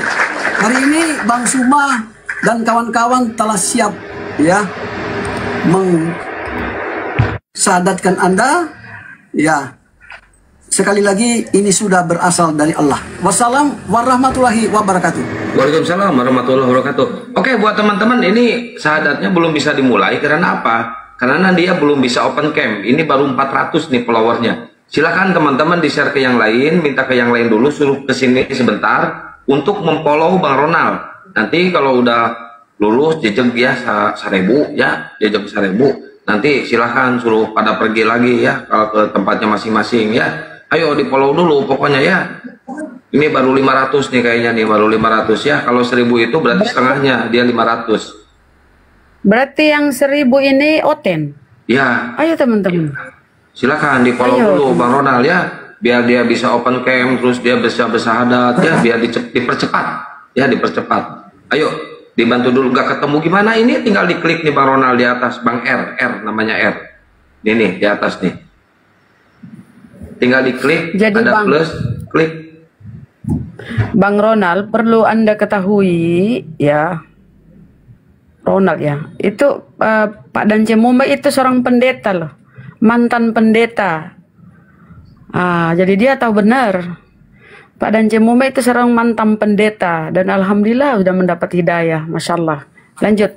Hari ini Bang Suma dan kawan-kawan telah siap, ya, mengsadatkan Anda, ya. Sekali lagi, ini sudah berasal dari Allah. Wassalam warahmatullahi wabarakatuh. Waalaikumsalam warahmatullahi wabarakatuh. Oke, buat teman-teman, ini sahadatnya belum bisa dimulai karena apa? Karena dia belum bisa open cam. Ini baru 400 nih followernya. Silakan teman-teman di-share ke yang lain, minta ke yang lain dulu, suruh ke sini sebentar untuk memfollow Bang Ronald. Nanti kalau udah lulus jejak dia 1000, ya, jejak 1000. Nanti silahkan suruh pada pergi lagi, ya, kalau ke tempatnya masing-masing, ya. Ayo di follow dulu pokoknya, ya. Ini baru 500 nih kayaknya nih, baru 500, ya. Kalau 1000 itu berarti setengahnya, dia 500. Berarti yang 1000 ini oten. Ya. Ayo teman-teman. Silakan di follow dulu Bang Ronald, ya. Biar dia bisa open cam, terus dia bisa bersahadat, ya. Biar dipercepat, ya, dipercepat. Ayo dibantu dulu. Gak ketemu gimana ini? Tinggal diklik nih Bang Ronald di atas, Bang R namanya R. Ini nih di atas nih. Tinggal diklik, jadi ada plus, klik. Bang Ronald, perlu Anda ketahui, ya, Ronald, ya, itu Pak Dance Mumbai itu seorang pendeta loh, mantan pendeta. Jadi dia tahu benar. Pak Dance Mumbai itu seorang mantan pendeta, dan alhamdulillah sudah mendapat hidayah, masya Allah. Lanjut.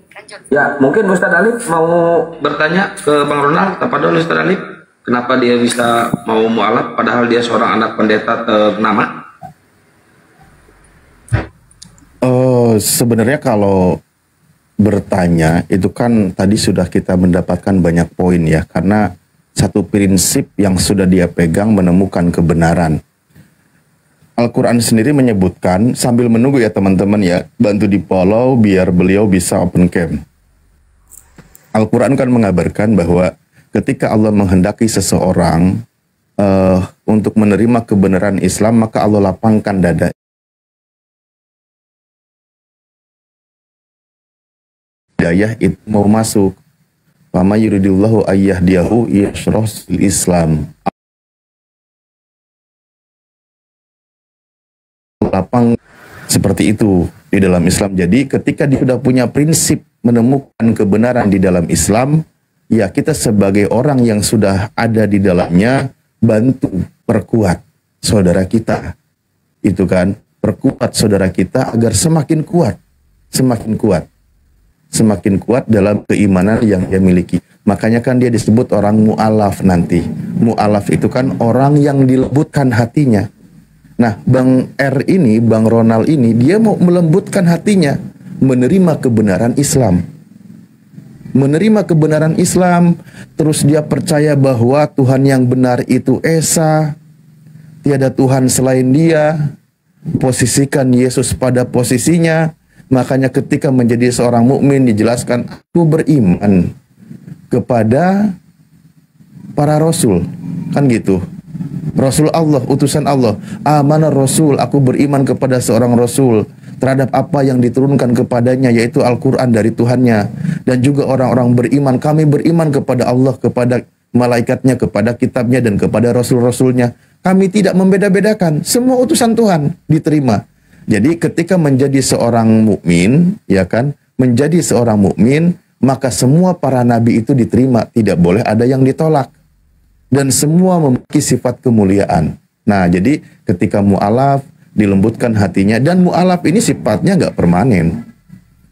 Ya, mungkin Ustadz Alif mau bertanya ke Bang Ronald. Apa dulu Ustadz Alif? Kenapa dia bisa mau mu'alaf padahal dia seorang anak pendeta ternama? Sebenarnya kalau bertanya itu kan tadi sudah kita mendapatkan banyak poin ya, karena satu prinsip yang sudah dia pegang menemukan kebenaran. Al-Quran sendiri menyebutkan, sambil menunggu ya teman-teman ya, bantu di follow biar beliau bisa open cam. Al-Quran kan mengabarkan bahwa ketika Allah menghendaki seseorang untuk menerima kebenaran Islam, maka Allah lapangkan dada. Hidayah itu mau masuk. Fama yuridillahu ayyahdiyahu yashrah Islam. Lapang seperti itu di dalam Islam. Jadi ketika dia sudah punya prinsip menemukan kebenaran di dalam Islam, ya kita sebagai orang yang sudah ada di dalamnya bantu perkuat saudara kita. Itu kan, perkuat saudara kita agar semakin kuat, semakin kuat. Semakin kuat dalam keimanan yang dia miliki. Makanya kan dia disebut orang mu'alaf nanti. Mu'alaf itu kan orang yang dilembutkan hatinya. Nah, Bang R ini, Bang Ronald ini, dia mau melembutkan hatinya, menerima kebenaran Islam. Menerima kebenaran Islam, terus dia percaya bahwa Tuhan yang benar itu Esa, tiada Tuhan selain dia, posisikan Yesus pada posisinya. Makanya ketika menjadi seorang mukmin dijelaskan, aku beriman kepada para rasul, kan gitu. Rasul Allah, utusan Allah. Amanah Rasul, aku beriman kepada seorang Rasul terhadap apa yang diturunkan kepadanya, yaitu Al-Quran dari Tuhannya. Dan juga orang-orang beriman, kami beriman kepada Allah, kepada malaikatnya, kepada kitabnya, dan kepada Rasul-Rasulnya. Kami tidak membeda-bedakan, semua utusan Tuhan diterima. Jadi ketika menjadi seorang mukmin, ya kan, menjadi seorang mukmin, maka semua para nabi itu diterima, tidak boleh ada yang ditolak. Dan semua memiliki sifat kemuliaan. Nah, jadi ketika mu'alaf, dilembutkan hatinya, dan mu'alaf ini sifatnya nggak permanen.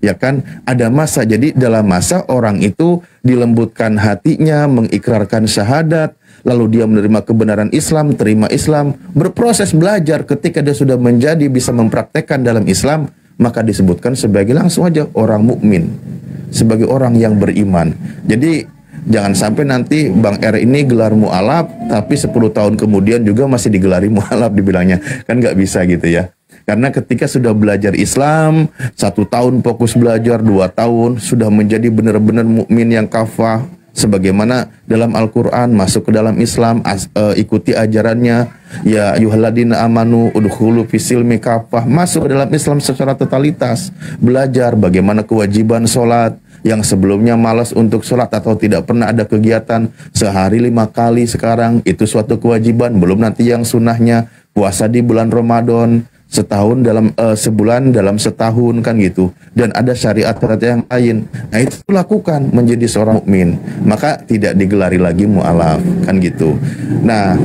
Ya kan, ada masa, jadi dalam masa orang itu dilembutkan hatinya, mengikrarkan syahadat, lalu dia menerima kebenaran Islam, terima Islam, berproses belajar. Ketika dia sudah menjadi bisa mempraktekkan dalam Islam, maka disebutkan sebagai langsung aja orang mukmin, sebagai orang yang beriman. Jadi jangan sampai nanti Bang R ini gelar mu'alaf, tapi 10 tahun kemudian juga masih digelari mu'alaf dibilangnya, kan nggak bisa gitu ya. Karena ketika sudah belajar Islam, 1 tahun fokus belajar, 2 tahun sudah menjadi benar-benar mukmin yang kafah, sebagaimana dalam Al-Quran, masuk ke dalam Islam, ikuti ajarannya, ya ayyuhalladzina amanu udkhulu fisilmi kafah, masuk ke dalam Islam secara totalitas, belajar bagaimana kewajiban sholat, yang sebelumnya malas untuk sholat atau tidak pernah ada kegiatan, sehari 5 kali sekarang, itu suatu kewajiban, belum nanti yang sunnahnya, puasa di bulan Ramadan, setahun dalam sebulan dalam setahun, kan gitu. Dan ada syariat-syariat yang lain. Nah, itu lakukan menjadi seorang mukmin, maka tidak digelari lagi mu'alaf, kan gitu. Nah,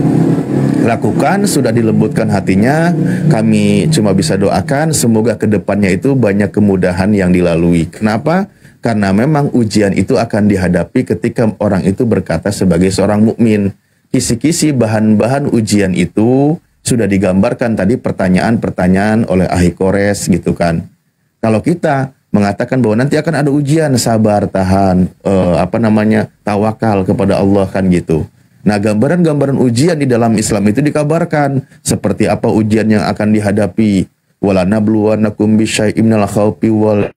lakukan, sudah dilembutkan hatinya. Kami cuma bisa doakan semoga kedepannya itu banyak kemudahan yang dilalui. Kenapa? Karena memang ujian itu akan dihadapi ketika orang itu berkata sebagai seorang mukmin. Kisi-kisi bahan-bahan ujian itu sudah digambarkan tadi pertanyaan-pertanyaan oleh Ahli Kores gitu kan. Kalau kita mengatakan bahwa nanti akan ada ujian, sabar, tahan, tawakal kepada Allah, kan gitu. Nah, gambaran-gambaran ujian di dalam Islam itu dikabarkan seperti apa ujian yang akan dihadapi. Walanabluwannakum bisyai'im minal khaufi wal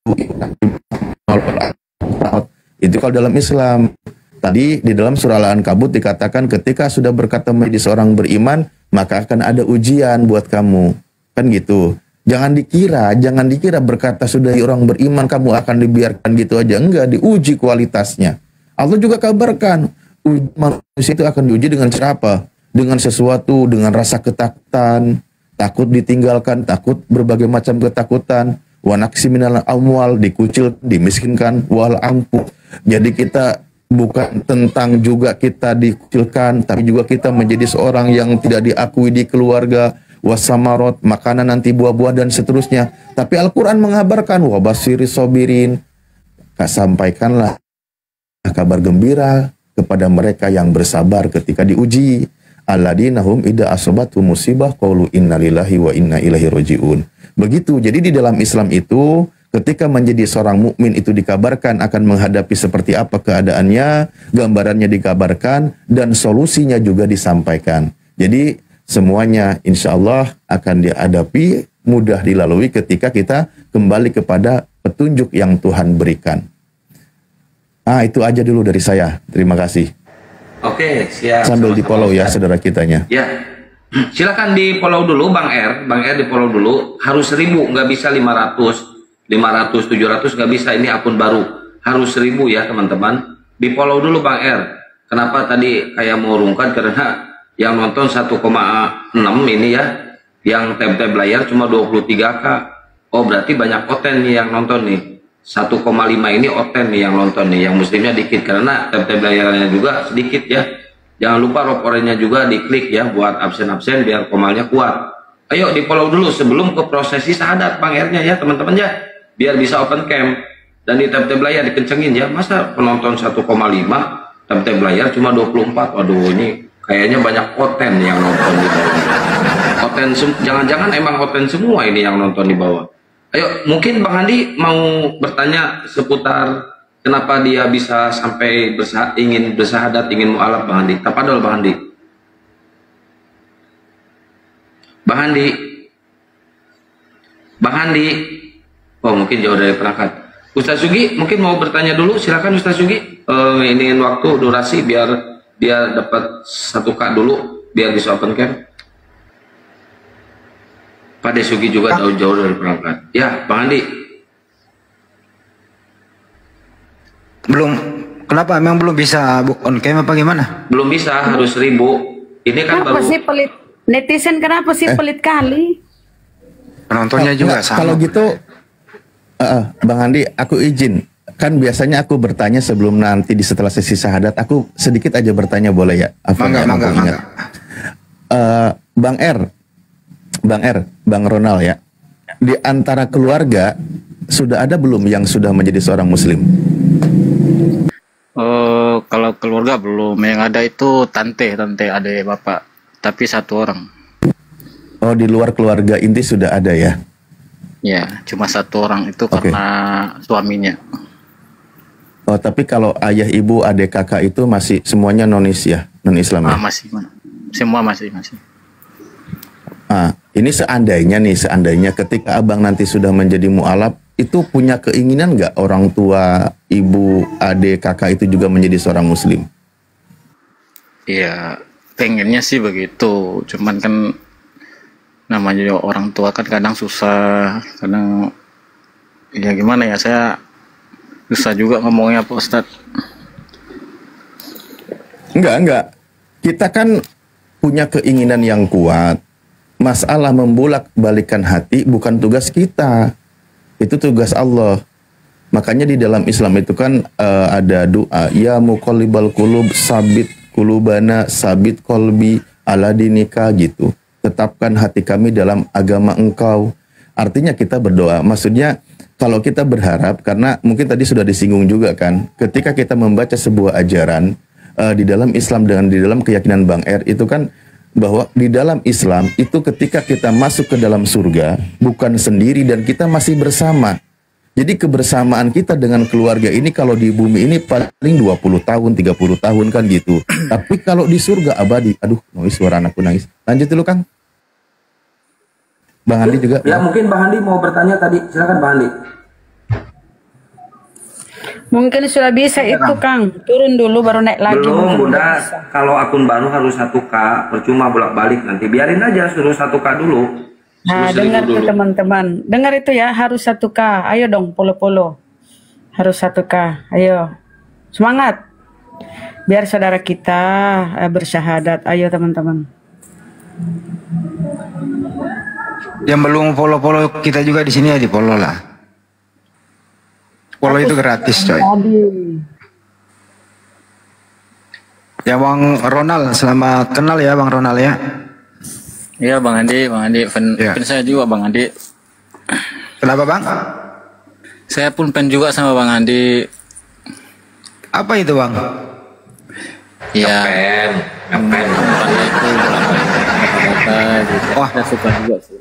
itu kalau dalam Islam. Tadi di dalam surah Al-Ankabut dikatakan ketika sudah berkata menjadi seorang beriman, maka akan ada ujian buat kamu, kan gitu. Jangan dikira berkata sudah orang beriman kamu akan dibiarkan gitu aja. Enggak, diuji kualitasnya. Allah juga kabarkan manusia itu akan diuji dengan cara apa? Dengan sesuatu, dengan rasa ketakutan, takut ditinggalkan, takut berbagai macam ketakutan. Wa naqsi minal amwal, dikucil, dimiskinkan, wal ampu. Jadi kita bukan tentang juga kita dikucilkan, tapi juga kita menjadi seorang yang tidak diakui di keluarga, wasamarot, makanan nanti buah-buah dan seterusnya. Tapi Al-Quran mengabarkan wabasiri sobirin, sampaikanlah kabar gembira kepada mereka yang bersabar ketika diuji. Alladzina hum idza asabathum musibah qaulu innalillahi wa inna ilaihi rajiun. Begitu. Jadi di dalam Islam itu ketika menjadi seorang mukmin itu dikabarkan akan menghadapi seperti apa keadaannya, gambarannya dikabarkan dan solusinya juga disampaikan. Jadi semuanya insya Allah akan dihadapi, mudah dilalui ketika kita kembali kepada petunjuk yang Tuhan berikan. Itu aja dulu dari saya. Terima kasih. Oke, siap. Sambil di follow ya saudara kitanya. Ya, silakan di follow dulu Bang R. Bang R di follow dulu. Harus 1000, nggak bisa 500, 700 nggak bisa. Ini akun baru. Harus 1000 ya teman-teman. Di follow dulu Bang R. Kenapa tadi kayak mau rungkan? Karena yang nonton 1,6 ini ya, yang tab-tab layar cuma 23K. Oh berarti banyak oten nih yang nonton nih. 1,5 ini oten nih yang nonton nih, yang muslimnya dikit karena tab-tab layarnya juga sedikit ya. Jangan lupa ropornya juga diklik ya buat absen-absen biar komalnya kuat. Ayo di follow dulu sebelum ke prosesi syahadat Bang R-nya ya teman-teman ya, biar bisa open cam. Dan di tab-tab layar dikencengin ya, masa penonton 1,5 tab-tab layar cuma 24. Waduh ini kayaknya banyak oten yang nonton di bawah. Oten, jangan-jangan emang oten semua ini yang nonton di bawah. Ayo, mungkin Bang Handi mau bertanya seputar kenapa dia bisa sampai ingin bersahadat, ingin mu'alaf Bang Handi. Tafadhol Bang Handi. Bang Handi. Bang Handi. Oh, mungkin jauh dari perangkat. Ustaz Sugi mungkin mau bertanya dulu, silakan Ustaz Sugi. Ini waktu durasi biar dia dapat 1K dulu, biar bisa open cam. Pak Desugi juga jauh dari perangkat. Ya, Bang Andi. Belum. Kenapa? Emang belum bisa on cam apa gimana? Belum bisa, harus 1000. Ini kan kenapa baru. sih pelit? Netizen kenapa sih pelit kali? Penontonnya juga sama. Kalau gitu, Bang Andi, aku izin. Kan biasanya aku bertanya sebelum nanti di setelah sesi syahadat, aku sedikit aja bertanya boleh ya? Mangga. Bang R, Bang Ronald ya. Di antara keluarga sudah ada belum yang sudah menjadi seorang muslim? Kalau keluarga belum, yang ada itu tante adik bapak, tapi 1 orang. Oh, di luar keluarga inti sudah ada ya? Ya, cuma 1 orang itu karena suaminya. Oh, tapi kalau ayah, ibu, adik, kakak itu masih semuanya non-Islam ya? Masih, semua masih. Ini seandainya ketika abang nanti sudah menjadi mu'alaf, itu punya keinginan nggak orang tua, ibu, adik, kakak itu juga menjadi seorang muslim? Iya, pengennya sih begitu. Cuman kan namanya orang tua kan kadang susah, kadang ya gimana ya, saya susah juga ngomongnya Pak Ustadz. Enggak. Kita kan punya keinginan yang kuat. Masalah membolak-balikan hati bukan tugas kita, itu tugas Allah. Makanya di dalam Islam itu kan ada doa, ya muqallibal qulub sabit qulubana sabit qalbi ala dinika gitu. Tetapkan hati kami dalam agama Engkau. Artinya kita berdoa. Maksudnya kalau kita berharap, karena mungkin tadi sudah disinggung juga kan, ketika kita membaca sebuah ajaran di dalam Islam dengan di dalam keyakinan Bang R itu kan, bahwa di dalam Islam itu ketika kita masuk ke dalam surga bukan sendiri dan kita masih bersama. Jadi kebersamaan kita dengan keluarga ini kalau di bumi ini paling 20 tahun, 30 tahun kan gitu. Tapi kalau di surga abadi. Aduh, suara anakku nangis. Lanjut dulu Kang. Bang Andi juga. Ya, mungkin Bang Andi mau bertanya tadi. Silakan Bang Andi. Mungkin sudah bisa itu Kang, turun dulu baru naik lagi. Belum Bunda, kalau akun baru harus 1K, percuma bolak-balik nanti. Biarin aja suruh 1K dulu. Nah, dengar tuh teman-teman, dengar itu ya, harus 1K. Ayo dong, polo-polo. Harus 1K, ayo. Semangat. Biar saudara kita bersyahadat. Ayo teman-teman. Yang belum follow kita juga di sini ya di follow lah. Follow itu gratis coy. Ya Bang Ronald, selamat kenal ya Bang Ronald ya. Iya Bang Andi, fan saya juga Bang Andi. Kenapa Bang? Saya pun pengen juga sama Bang Andi. Apa itu Bang? Ya. Ngapain? Wah, Saya suka juga sih.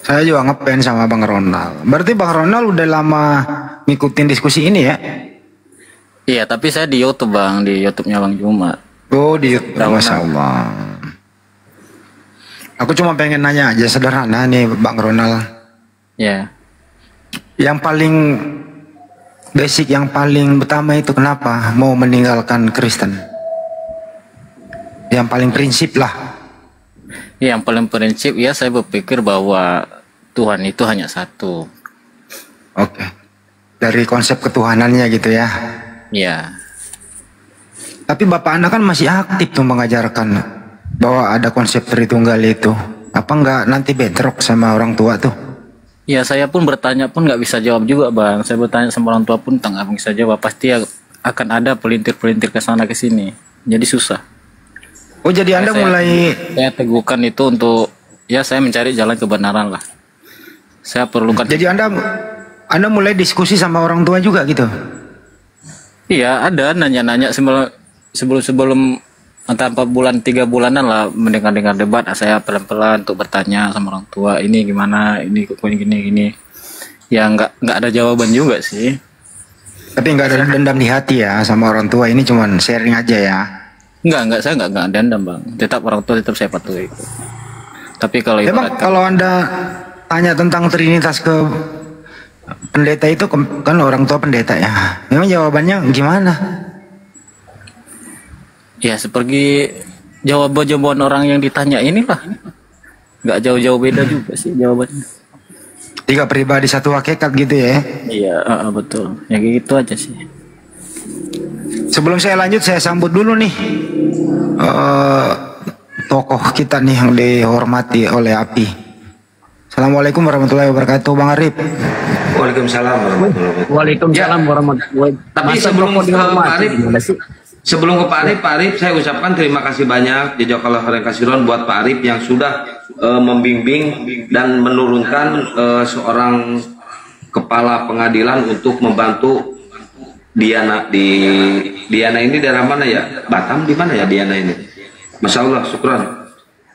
saya juga ngepen sama Bang Ronald. Berarti Bang Ronald udah lama ngikutin diskusi ini ya? Iya, tapi saya di YouTube Bang, di YouTube-nya Bang Jumat. Oh, di YouTube. Masya Allah. Aku cuma pengen nanya aja sederhana nih Bang Ronald. Ya. Yang paling basic, yang paling pertama itu kenapa mau meninggalkan Kristen? Yang paling prinsip lah. Yang paling prinsip ya saya berpikir bahwa Tuhan itu hanya satu. Oke. Dari konsep ketuhanannya gitu ya. Ya. Tapi Bapak Anda kan masih aktif tuh mengajarkan bahwa ada konsep Tritunggal itu. Apa enggak nanti bentrok sama orang tua tuh? Ya saya pun bertanya pun nggak bisa jawab juga Bang. Saya bertanya sama orang tua pun nggak bisa jawab. Pasti akan ada pelintir-pelintir ke sana ke sini. Jadi susah. Oh jadi Anda saya teguhkan itu untuk ya saya mencari jalan kebenaran lah. Saya perlukan. Jadi Anda mulai diskusi sama orang tua juga gitu? Iya ada nanya-nanya sebelum antara 4 bulan 3 bulanan lah mendengar debat. Saya pelan-pelan untuk bertanya sama orang tua ini gimana, ini kok gini. Ya nggak ada jawaban juga sih. Tapi nggak ada dendam di hati ya sama orang tua, ini cuman sharing aja ya? Enggak, saya enggak dendam Bang. Tetap orang tua tetap saya patuhi. Tapi kalau Emang kalau Anda tanya tentang Trinitas ke pendeta itu kan orang tua pendeta ya. Memang jawabannya gimana? Ya seperti jawaban orang yang ditanya inilah. Enggak jauh-jauh beda juga sih jawabannya. 3 pribadi 1 hakikat gitu ya? Iya, betul. Ya gitu aja sih. Sebelum saya lanjut, saya sambut dulu nih tokoh kita nih yang dihormati oleh API. Assalamualaikum warahmatullahi wabarakatuh, Bang Arif. Waalaikumsalam warahmatullahi wabarakatuh. Waalaikumsalam warahmatullahi wabarakatuh. Tapi sebelum ke Pak Arif, saya ucapkan terima kasih banyak jazakallahu khairan katsiran buat Pak Arif yang sudah membimbing dan menurunkan seorang kepala pengadilan untuk membantu Diana ini daerah mana ya? Batam di mana ya Diana ini? Masya Allah, syukran.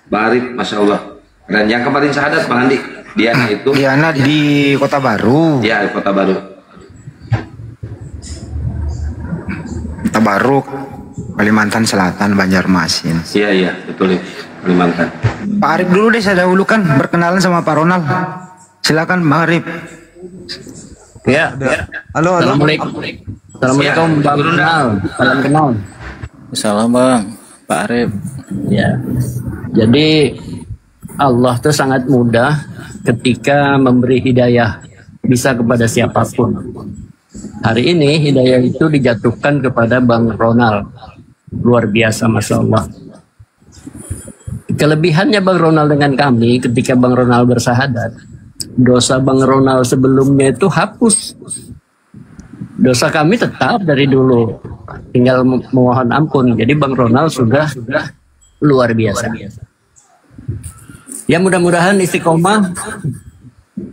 Pak Arif, Masya Allah. Dan yang kemarin syahadat Bang Andi, Diana itu. Diana di Kota Baru. Ya, di Kota Baru. Kota Baru, Kalimantan Selatan, Banjarmasin. Iya, betul ya, Kalimantan. Pak Arif dulu deh, saya dahulukan berkenalan sama Pak Ronald. Silakan Bang Arif. Ya. Halo. Assalamualaikum Bang Ronald. Salam kenal. Salam Bang, Pak Arif. Ya. Jadi Allah tuh sangat mudah ketika memberi hidayah, bisa kepada siapapun. Hari ini hidayah itu dijatuhkan kepada Bang Ronald. Luar biasa, Masya Allah. Kelebihannya Bang Ronald dengan kami ketika Bang Ronald bersahadat, dosa Bang Ronald sebelumnya itu hapus. Dosa kami tetap dari dulu, tinggal memohon ampun. Jadi Bang Ronald sudah luar biasa. Ya mudah-mudahan istiqomah.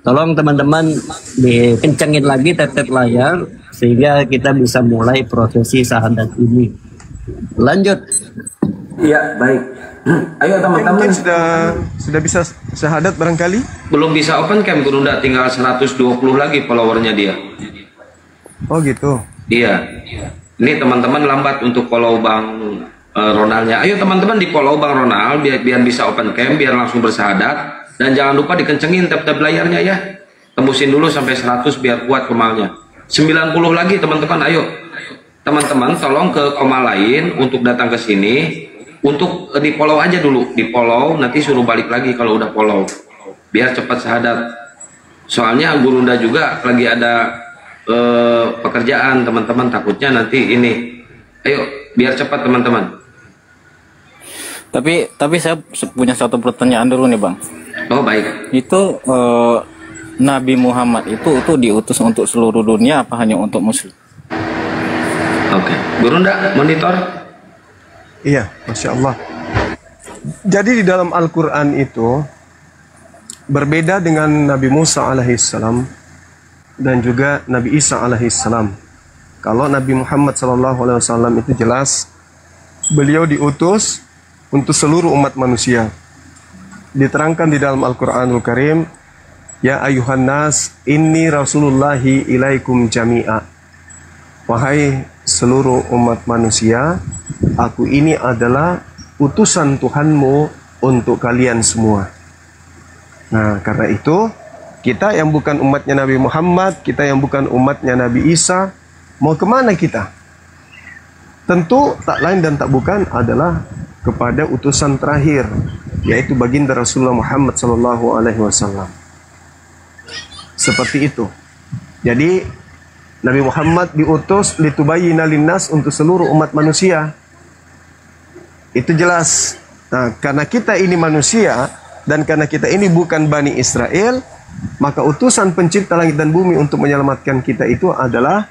Tolong teman-teman dikencengin lagi tap-tap layar sehingga kita bisa mulai prosesi syahadat ini. Lanjut. Iya, baik. Ayo teman-teman. Mungkin sudah bisa syahadat barangkali? Belum bisa open cam, Gurunda, tinggal 120 lagi followernya dia. Oh gitu. Iya. Ini teman-teman lambat untuk follow Bang Ronaldnya. Ayo teman-teman di follow Bang Ronald biar bisa open cam, biar langsung bersahadat. Dan jangan lupa dikencengin tab-tab layarnya ya. Tembusin dulu sampai 100 biar kuat kemalnya. 90 lagi teman-teman, ayo. Teman-teman tolong ke koma lain untuk datang ke sini. Untuk di follow aja dulu. Di follow, nanti suruh balik lagi kalau udah follow. Biar cepat syahadat. Soalnya Gurunda juga lagi ada pekerjaan teman-teman. Takutnya nanti ini. Ayo, biar cepat teman-teman. Tapi saya punya satu pertanyaan dulu nih Bang. Oh baik. Itu Nabi Muhammad itu diutus untuk seluruh dunia apa hanya untuk Muslim? Oke, Gurunda monitor. Iya, Masya Allah. Jadi di dalam Al-Quran itu berbeda dengan Nabi Musa alaihissalam. dan juga Nabi Isa alaihissalam. Kalau Nabi Muhammad SAW itu jelas beliau diutus untuk seluruh umat manusia. Diterangkan di dalam Al-Quranul Karim, ya ayuhan nas, inni rasulullahi ilaikum jami'a. Wahai seluruh umat manusia, aku ini adalah utusan Tuhanmu untuk kalian semua. Nah, karena itu, kita yang bukan umatnya Nabi Muhammad, kita yang bukan umatnya Nabi Isa, mau kemana kita? Tentu tak lain dan tak bukan adalah kepada utusan terakhir, yaitu baginda Rasulullah Muhammad SAW. Seperti itu. Jadi Nabi Muhammad diutus litubayyina linnas, untuk seluruh umat manusia. Itu jelas. Nah, karena kita ini manusia dan karena kita ini bukan Bani Israel, maka utusan pencipta langit dan bumi untuk menyelamatkan kita itu adalah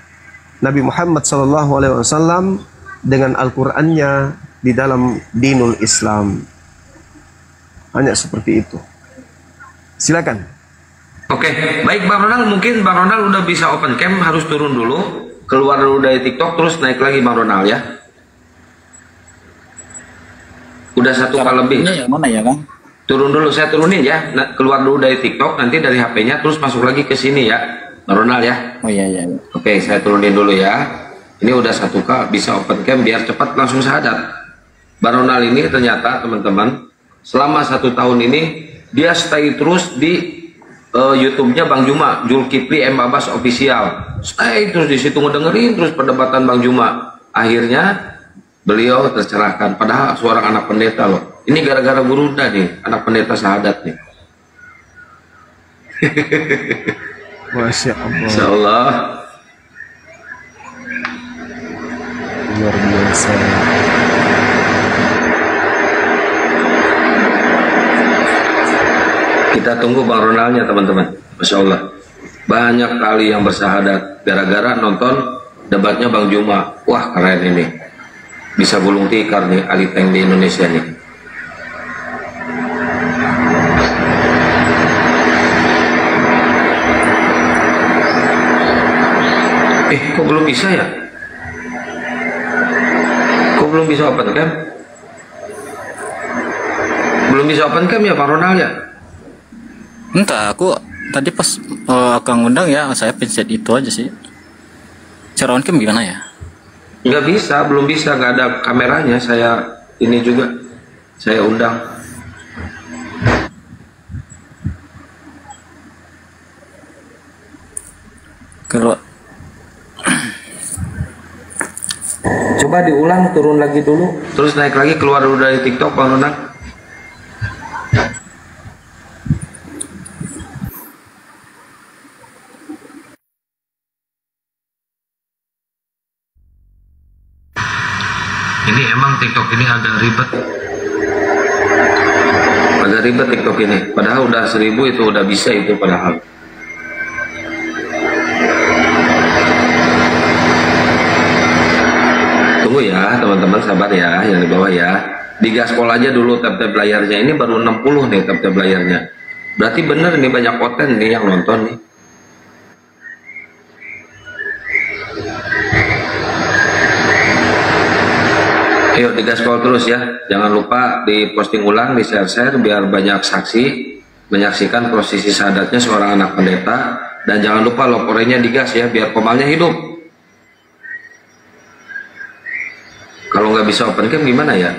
Nabi Muhammad SAW dengan Al-Qur'annya di dalam dinul Islam. Hanya seperti itu. Silakan. Oke, baik Bang Ronald, mungkin Bang Ronald udah bisa open cam, harus turun dulu, keluar dulu dari TikTok, terus naik lagi Bang Ronald ya. Udah satu kali lebih. Yang mana ya Bang? Turun dulu, saya turunin ya, keluar dulu dari TikTok, nanti dari HP-nya, terus masuk lagi ke sini ya, Bang Ronald ya. Oh iya. Oke, saya turunin dulu ya. Ini udah 1K, bisa open cam biar cepat langsung syahadat. Bang Ronald ini ternyata teman-teman, selama 1 tahun ini, dia stay terus di YouTube-nya Bang Juma, Zulkifli M. Abbas Official. Stay terus di situ ngedengerin terus perdebatan Bang Juma. Akhirnya beliau tercerahkan. Padahal seorang anak pendeta loh. Ini gara-gara gurunya nih, anak pendeta syahadat nih. Masya Allah. Insya Allah. Luar biasa. Kita tunggu Bang Ronaldnya teman-teman. Masya Allah. Banyak kali yang bersahadat gara-gara nonton debatnya Bang Juma. Wah keren ini. Bisa gulung tikar nih Ali Tank di Indonesia nih. Kok belum bisa ya? Kok belum bisa open cam? Belum bisa open cam ya Bang Ronald ya? Entah, aku tadi pas Kang undang ya, saya pencet itu aja sih. Cara on cam gimana ya? Nggak bisa, belum bisa, nggak ada kameranya. Saya ini juga, saya undang. Kalau coba diulang, turun lagi dulu, terus naik lagi, keluar dulu dari TikTok Bang Ronald. Ini emang TikTok ini agak ribet. Agak ribet TikTok ini. Padahal udah 1000 itu udah bisa itu padahal. Tunggu ya teman-teman, sabar ya yang di bawah ya. Digaspol aja dulu tab-tab layarnya. Ini baru 60 nih tab-tab layarnya. Berarti bener nih banyak konten nih yang nonton nih. Ayo digaspol terus ya, jangan lupa diposting ulang, di share-share biar banyak saksi menyaksikan prosesi syahadatnya seorang anak pendeta, dan jangan lupa loporenya digas ya biar komalnya hidup. Kalau nggak bisa open cam gimana ya?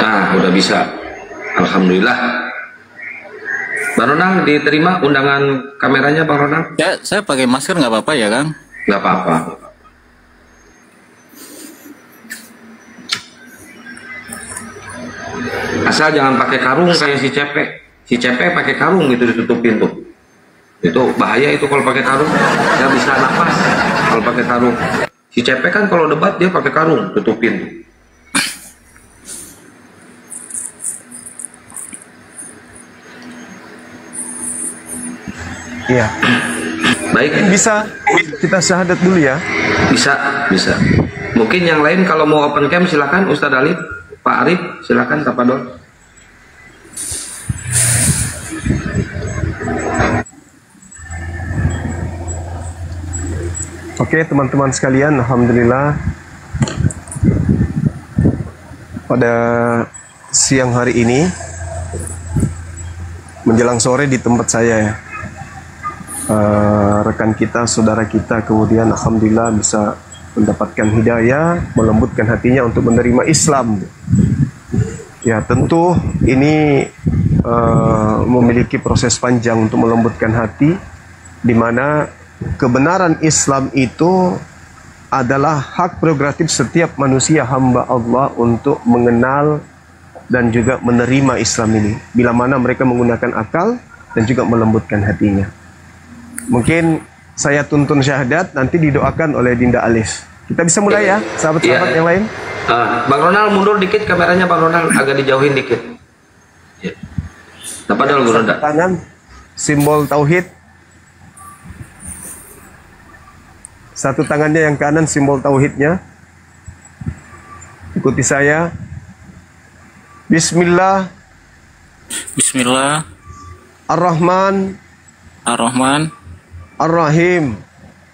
Nah udah bisa, alhamdulillah. Bang Ronald diterima undangan kameranya Bang Ronald? Ya, saya pakai masker nggak apa-apa ya Kang? Nggak apa-apa. Asal jangan pakai karung kayak si Cepe. Si Cepe pakai karung gitu ditutupin tuh. Itu bahaya itu kalau pakai karung. Nggak bisa nafas kalau pakai karung. Si Cepe kan kalau debat dia pakai karung tutupin. Iya. Baik. Bisa kita syahadat dulu ya? Bisa, bisa. Mungkin yang lain kalau mau open cam silakan Ustadz Ali. Pak Arif, silakan Tapadol. Oke, teman-teman sekalian, alhamdulillah pada siang hari ini menjelang sore di tempat saya ya, rekan kita, saudara kita kemudian alhamdulillah bisa mendapatkan hidayah, melembutkan hatinya untuk menerima Islam. Ya, tentu ini memiliki proses panjang untuk melembutkan hati, di mana kebenaran Islam itu adalah hak prerogatif setiap manusia hamba Allah untuk mengenal dan juga menerima Islam ini, bila mana mereka menggunakan akal dan juga melembutkan hatinya. Mungkin saya tuntun syahadat, nanti didoakan oleh Dinda Alif. Kita bisa mulai ya, sahabat-sahabat yang lain. Bang Ronald mundur dikit kameranya, Bang Ronald agak dijauhin dikit. Ya. Tapadol Bang Ronald. Tangan, simbol tauhid. Satu tangannya yang kanan simbol tauhidnya. Ikuti saya. Bismillah. Bismillah. Ar-Rahman. Ar-Rahman. Ar-Rahim.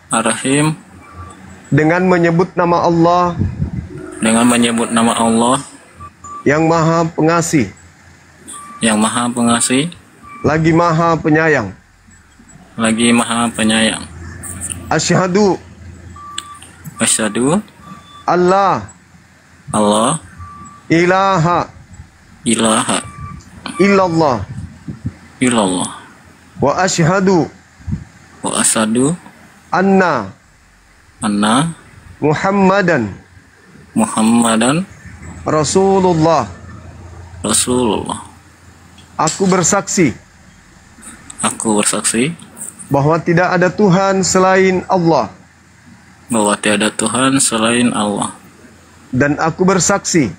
Ar-Rahim. Dengan menyebut nama Allah. Dengan menyebut nama Allah. Yang Maha Pengasih. Yang Maha Pengasih. Lagi Maha Penyayang. Lagi Maha Penyayang. Asyhadu. Asyhadu. Allah. Allah. Ilaha. Ilaha. Illallah. Illallah. Wa asyhadu. Wa asyhadu. Anna. Anna. Muhammadan. Muhammadan. Rasulullah. Rasulullah. Aku bersaksi. Aku bersaksi. Bahwa tidak ada Tuhan selain Allah. Bahwa tiada Tuhan selain Allah. Dan aku bersaksi.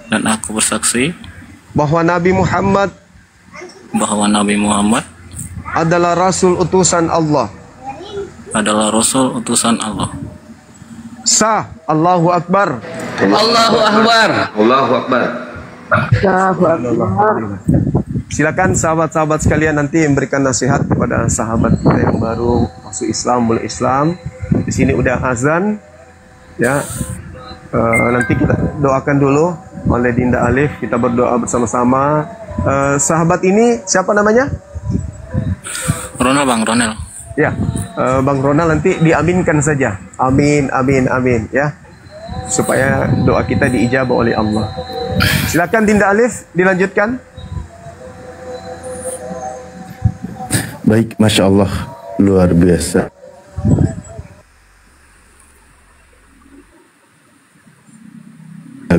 Dan aku bersaksi. Bahwa Nabi Muhammad. Bahwa Nabi Muhammad. Adalah Rasul utusan Allah. Adalah Rasul utusan Allah. Sah. Allahu Akbar. Allahu Akbar. Allahu Akbar. Silakan sahabat-sahabat sekalian nanti memberikan nasihat kepada sahabat kita yang baru masuk Islam, mulai Islam. Di sini udah azan, ya. Nanti kita doakan dulu oleh Dinda Alif. Kita berdoa bersama-sama. Sahabat ini siapa namanya? Ronald, Bang Ronald. Ya, Bang Ronald nanti diaminkan saja. Amin, amin, amin, ya. Supaya doa kita diijabah oleh Allah. Silakan Dinda Alif dilanjutkan. Baik, Masya Allah, luar biasa.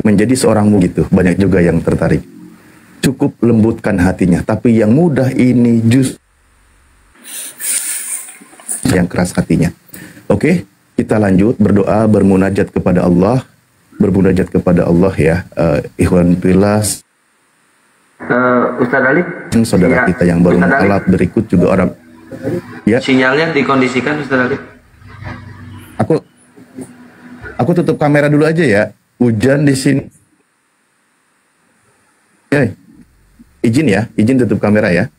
Menjadi seorang gitu, banyak juga yang tertarik. Cukup lembutkan hatinya, tapi yang mudah ini justru yang keras hatinya. Oke, kita lanjut berdoa, bermunajat kepada Allah, bermunajat kepada Allah ya, ikhwan pilas. Ustadz Ali, saudara kita yang baru alat berikut juga orang. Ya. Sinyalnya dikondisikan Ustadz Ali. Aku tutup kamera dulu aja ya. Hujan di sini. Izin ya, izin tutup kamera ya.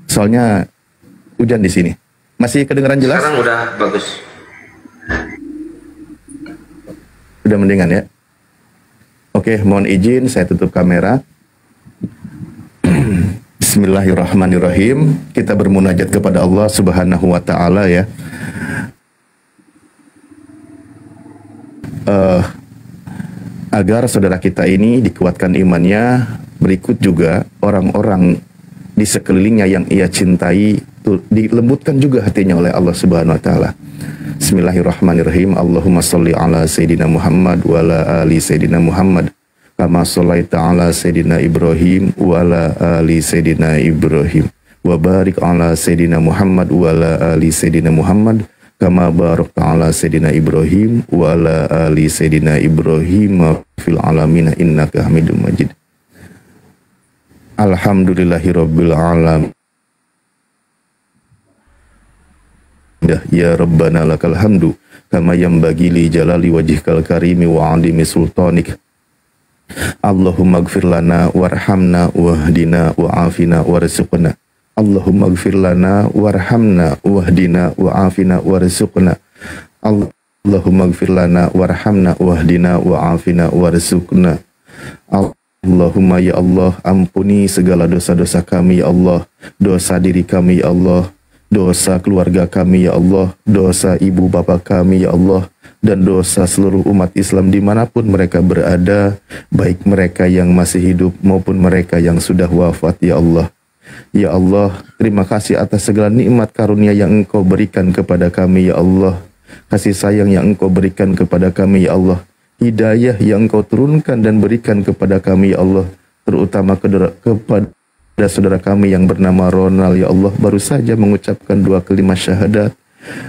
Soalnya hujan di sini. Masih kedengaran jelas? Sekarang udah bagus. Udah mendingan ya. Oke, mohon izin saya tutup kamera. Bismillahirrahmanirrahim. Kita bermunajat kepada Allah Subhanahu wa taala ya. Agar saudara kita ini dikuatkan imannya, berikut juga orang-orang di sekelilingnya yang ia cintai dilembutkan juga hatinya oleh Allah Subhanahu wa taala. Bismillahirrahmanirrahim. Allahumma sholli ala Sayyidina Muhammad wa ala ali Sayyidina Muhammad kama shallaita ala Sayyidina Ibrahim wa ala ali Sayyidina Ibrahim wa barik ala Sayyidina Muhammad wa ala ali Sayyidina Muhammad kama barakta ala Sayyidina Ibrahim wa ala ali Sayyidina Ibrahim fil alamin innaka Hamidum Majid. Alhamdulillahirabbil alamin. Ya Rabbana lakal hamdu kama yanbaghi li jalali wajhikal karimi wa 'azimi sultanik Allahumma gfir lana warhamna wahdina wa'afina warzuqna. Allahumma gfir lana warhamna wahdina wa'afina warzuqna. Allahumma gfir lana warhamna wahdina wa'afina warzuqna. Allahumma ya Allah, ampuni segala dosa-dosa kami ya Allah, dosa diri kami ya Allah, dosa keluarga kami ya Allah, dosa ibu bapa kami ya Allah, dan dosa seluruh umat Islam dimanapun mereka berada, baik mereka yang masih hidup maupun mereka yang sudah wafat ya Allah. Ya Allah, terima kasih atas segala nikmat karunia yang Engkau berikan kepada kami ya Allah, kasih sayang yang Engkau berikan kepada kami ya Allah, hidayah yang Engkau turunkan dan berikan kepada kami ya Allah, terutama kepada saudara kami yang bernama Ronald ya Allah, baru saja mengucapkan 2 kalimat syahadat,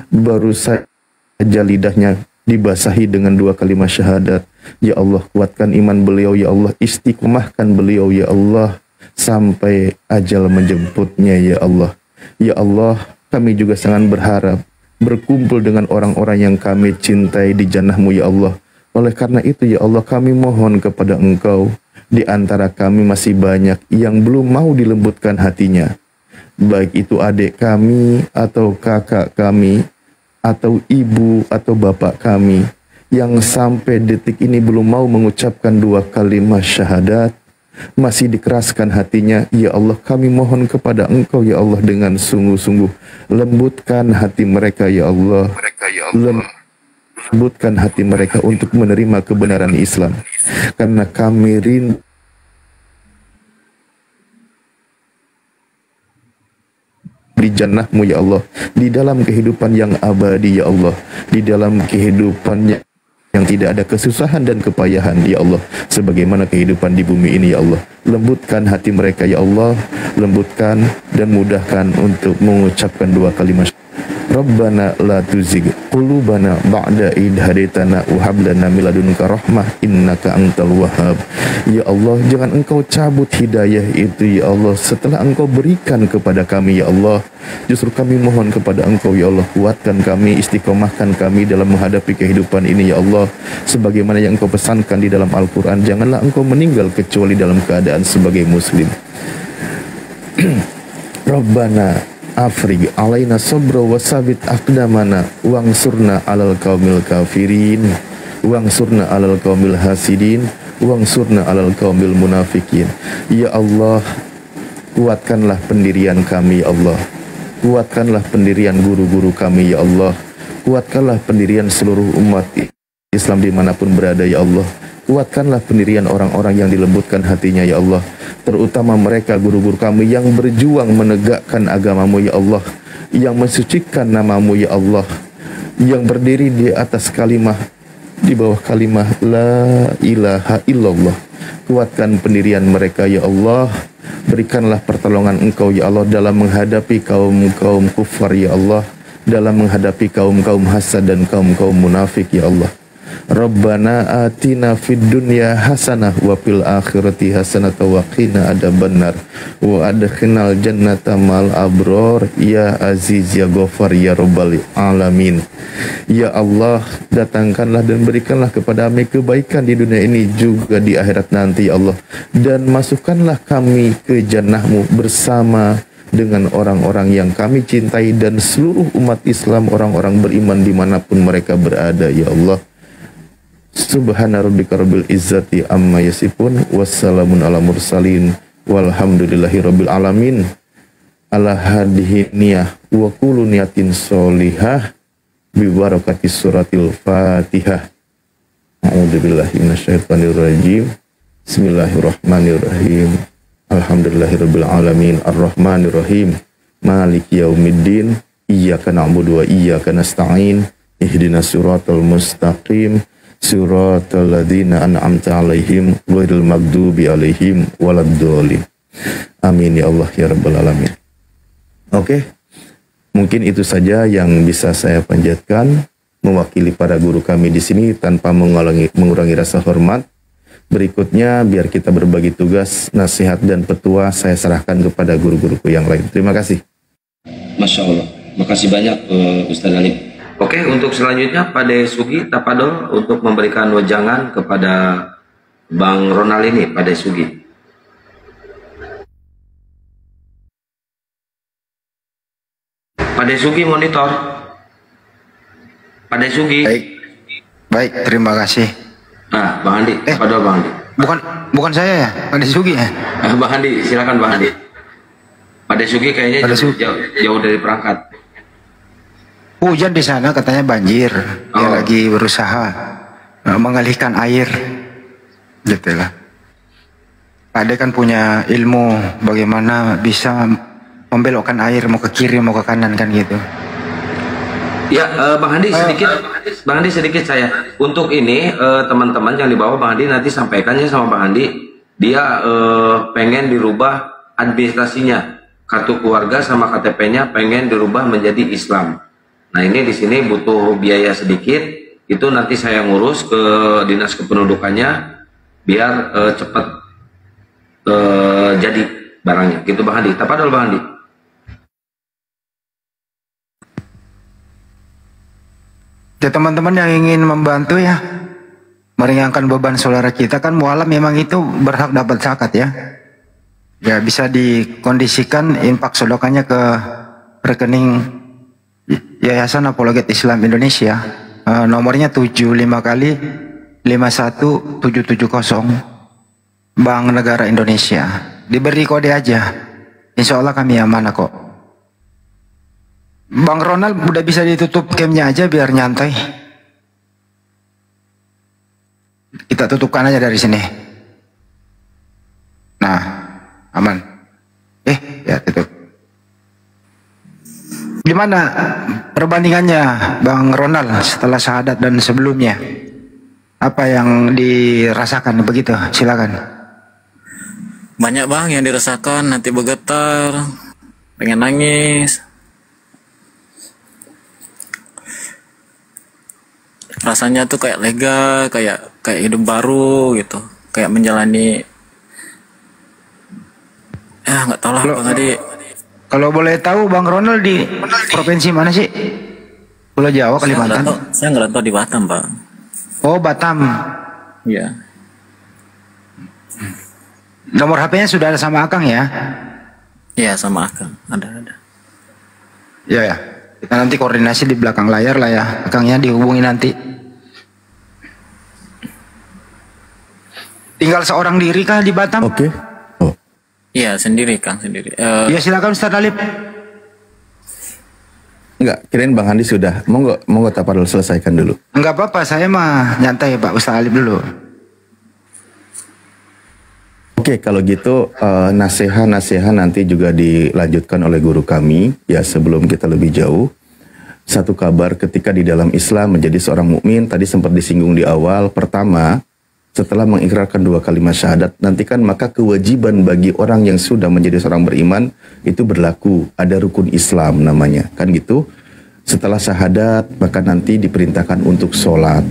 baru saja lidahnya dibasahi dengan 2 kalimat syahadat. Ya Allah, kuatkan iman beliau ya Allah, istiqomahkan beliau ya Allah sampai ajal menjemputnya ya Allah. Ya Allah, kami juga sangat berharap berkumpul dengan orang-orang yang kami cintai di jannah-Mu ya Allah. Oleh karena itu ya Allah, kami mohon kepada Engkau, di antara kami masih banyak yang belum mau dilembutkan hatinya, baik itu adik kami atau kakak kami atau ibu atau bapak kami yang sampai detik ini belum mau mengucapkan 2 kalimat syahadat, masih dikeraskan hatinya. Ya Allah, kami mohon kepada Engkau ya Allah, dengan sungguh-sungguh lembutkan hati mereka ya Allah, lembutkan hati mereka untuk menerima kebenaran Islam, karena kami rindu di jannah-Mu ya Allah, di dalam kehidupan yang abadi ya Allah, di dalam kehidupan yang tidak ada kesusahan dan kepayahan ya Allah, sebagaimana kehidupan di bumi ini ya Allah. Lembutkan hati mereka ya Allah, lembutkan dan mudahkan untuk mengucapkan 2 kalimat Rabbana la tuzigh qulubana ba'da id hadaitana wa hab lana min ladunka rahmah innaka antal wahhab. Ya Allah, jangan Engkau cabut hidayah itu ya Allah setelah Engkau berikan kepada kami ya Allah. Justru kami mohon kepada Engkau ya Allah, kuatkan kami, istiqomahkan kami dalam menghadapi kehidupan ini ya Allah, sebagaimana yang Engkau pesankan di dalam Al-Quran, janganlah Engkau meninggal kecuali dalam keadaan sebagai muslim. Rabbana afrig alaina sabra wa sabit aqdamana wangsurna alal qaumil kafirin wangsurna alal qaumil hasidin wangsurna alal qaumil munafikin. Ya Allah, kuatkanlah pendirian kami ya Allah, kuatkanlah pendirian guru-guru kami ya Allah, kuatkanlah pendirian seluruh umat Islam dimanapun berada ya Allah, kuatkanlah pendirian orang-orang yang dilembutkan hatinya ya Allah, terutama mereka guru-guru kami yang berjuang menegakkan agama-Mu ya Allah, yang mensucikan nama-Mu ya Allah, yang berdiri di atas kalimah, di bawah kalimah la ilaha illallah. Kuatkan pendirian mereka ya Allah, berikanlah pertolongan Engkau ya Allah dalam menghadapi kaum-kaum kufar ya Allah, dalam menghadapi kaum-kaum hasad dan kaum-kaum munafik ya Allah. Rabbana atina fid dunya hasanah wa fil akhirati hasanah wa qina adzabannar wa adkhilnal jannata mal abror ya aziz ya ghafar ya rabbal alamin. Ya Allah, datangkanlah dan berikanlah kepada kami kebaikan di dunia ini juga di akhirat nanti ya Allah, dan masukkanlah kami ke jannah-Mu bersama dengan orang-orang yang kami cintai dan seluruh umat Islam, orang-orang beriman dimanapun mereka berada ya Allah. Subhana rabbika rabbil izzati amma yasifun, wassalamun ala mursalin, walhamdulillahi rabbil alamin. Ala hadhiniyah wa kullu niyatin sholihah bi barakati suratil Fatihah. A'udzubillahi minasyaitonir rajim. Bismillahirrahmanirrahim. Alhamdulillahi rabbil alamin, arrahmanir rahim, maliki yaumiddin, iyyaka na'budu wa iyyaka nasta'in, ihdinas siratal mustaqim, siratal ladzina an'amta 'alaihim ghairil maghdubi 'alaihim waladdallin. Amin ya Allah ya rabbal alamin. Oke, mungkin itu saja yang bisa saya panjatkan mewakili para guru kami di sini tanpa mengurangi rasa hormat. Berikutnya biar kita berbagi tugas, nasihat dan petua saya serahkan kepada guru-guruku yang lain. Terima kasih. Masya Allah, makasih banyak Ustaz Ali. Oke, untuk selanjutnya Pak Sugi Tapadol untuk memberikan wejangan kepada Bang Ronald ini, Pak Desugi. Pak Desugi monitor. Pak Desugi. Baik, terima kasih. Nah, Bang Andi, pada Bang Andi. Bukan saya ya, Pak Desugi ya. Bang Andi, silakan Bang Andi. Pak Desugi kayaknya jauh dari perangkat. Hujan di sana katanya banjir. Dia lagi berusaha mengalihkan air. Gitu lah. Ade kan punya ilmu bagaimana bisa membelokkan air mau ke kiri mau ke kanan kan gitu. Ya, Bang Andi sedikit saya. Untuk ini teman-teman yang di bawah Bang Andi nanti sampaikannya sama Bang Andi. Dia pengen dirubah administrasinya, kartu keluarga sama KTP-nya pengen dirubah menjadi Islam. Nah ini di sini butuh biaya sedikit. Itu nanti saya ngurus ke dinas kependudukannya biar cepat jadi barangnya. Gitu Bang Andi. Tapadol Bang Andi. Ya teman-teman yang ingin membantu ya meringankan beban saudara kita kan mualaf memang itu berhak dapat zakat ya. Ya bisa dikondisikan infak sedekahnya ke rekening Yayasan Apologet Islam Indonesia. Nomornya 75 kali 51770 Bank Negara Indonesia. Diberi kode aja. Insya Allah kami amanah kok. Bang Ronald udah bisa ditutup camnya aja biar nyantai. Kita tutupkan aja dari sini. Nah, aman. Ya tutup. Gimana perbandingannya Bang Ronald setelah syahadat dan sebelumnya? Apa yang dirasakan begitu? Silakan. Banyak Bang yang dirasakan, nanti bergetar, pengen nangis. Rasanya tuh kayak lega, kayak hidup baru gitu, kayak menjalani nggak tahu lah Bang Adi. Kalau boleh tahu Bang Ronald di provinsi mana sih? Pulau Jawa, Kalimantan? Saya nggak tahu di Batam Bang. Oh Batam. Iya. Nomor HP-nya sudah ada sama Akang ya? Iya sama Akang, ada. Ya. Kita nanti koordinasi di belakang layar lah ya. Akangnya dihubungi nanti. Tinggal seorang diri kah di Batam? Oke. Iya sendiri Kang, sendiri. Ya silakan Ustaz Alip. Enggak, kirain Bang Andi sudah. Monggo Tapadol selesaikan dulu. Enggak apa-apa, saya mah nyantai Pak Ustaz Alip dulu. Oke, kalau gitu nasihat-nasihat nanti juga dilanjutkan oleh guru kami. Ya sebelum kita lebih jauh, satu kabar ketika di dalam Islam menjadi seorang mukmin tadi sempat disinggung di awal. Pertama, setelah mengikrarkan 2 kalimat syahadat, nanti kan maka kewajiban bagi orang yang sudah menjadi seorang beriman itu berlaku. Ada rukun Islam namanya, kan gitu. Setelah syahadat, maka nanti diperintahkan untuk sholat,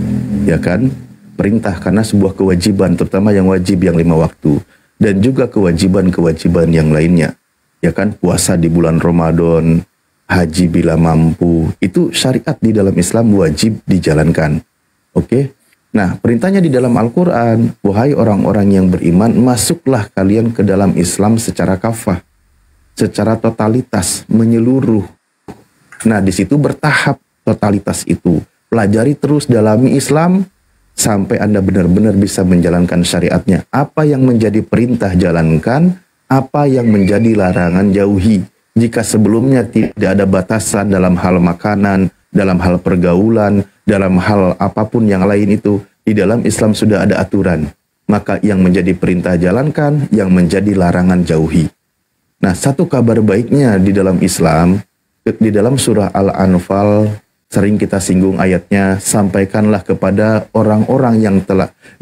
ya kan? Perintah karena sebuah kewajiban, terutama yang wajib yang 5 waktu. Dan juga kewajiban-kewajiban yang lainnya, ya kan? Puasa di bulan Ramadan, haji bila mampu, itu syariat di dalam Islam wajib dijalankan. Oke? Nah, perintahnya di dalam Al-Quran, wahai orang-orang yang beriman, masuklah kalian ke dalam Islam secara kafah, secara totalitas, menyeluruh. Nah, di situ bertahap totalitas itu. Pelajari terus, dalami Islam, sampai Anda benar-benar bisa menjalankan syariatnya. Apa yang menjadi perintah jalankan, apa yang menjadi larangan jauhi. Jika sebelumnya tidak ada batasan dalam hal makanan, dalam hal pergaulan, dalam hal apapun yang lain itu, di dalam Islam sudah ada aturan. Maka yang menjadi perintah jalankan, yang menjadi larangan jauhi. Nah, satu kabar baiknya di dalam Islam, di dalam surah Al-Anfal, sering kita singgung ayatnya, sampaikanlah kepada orang-orang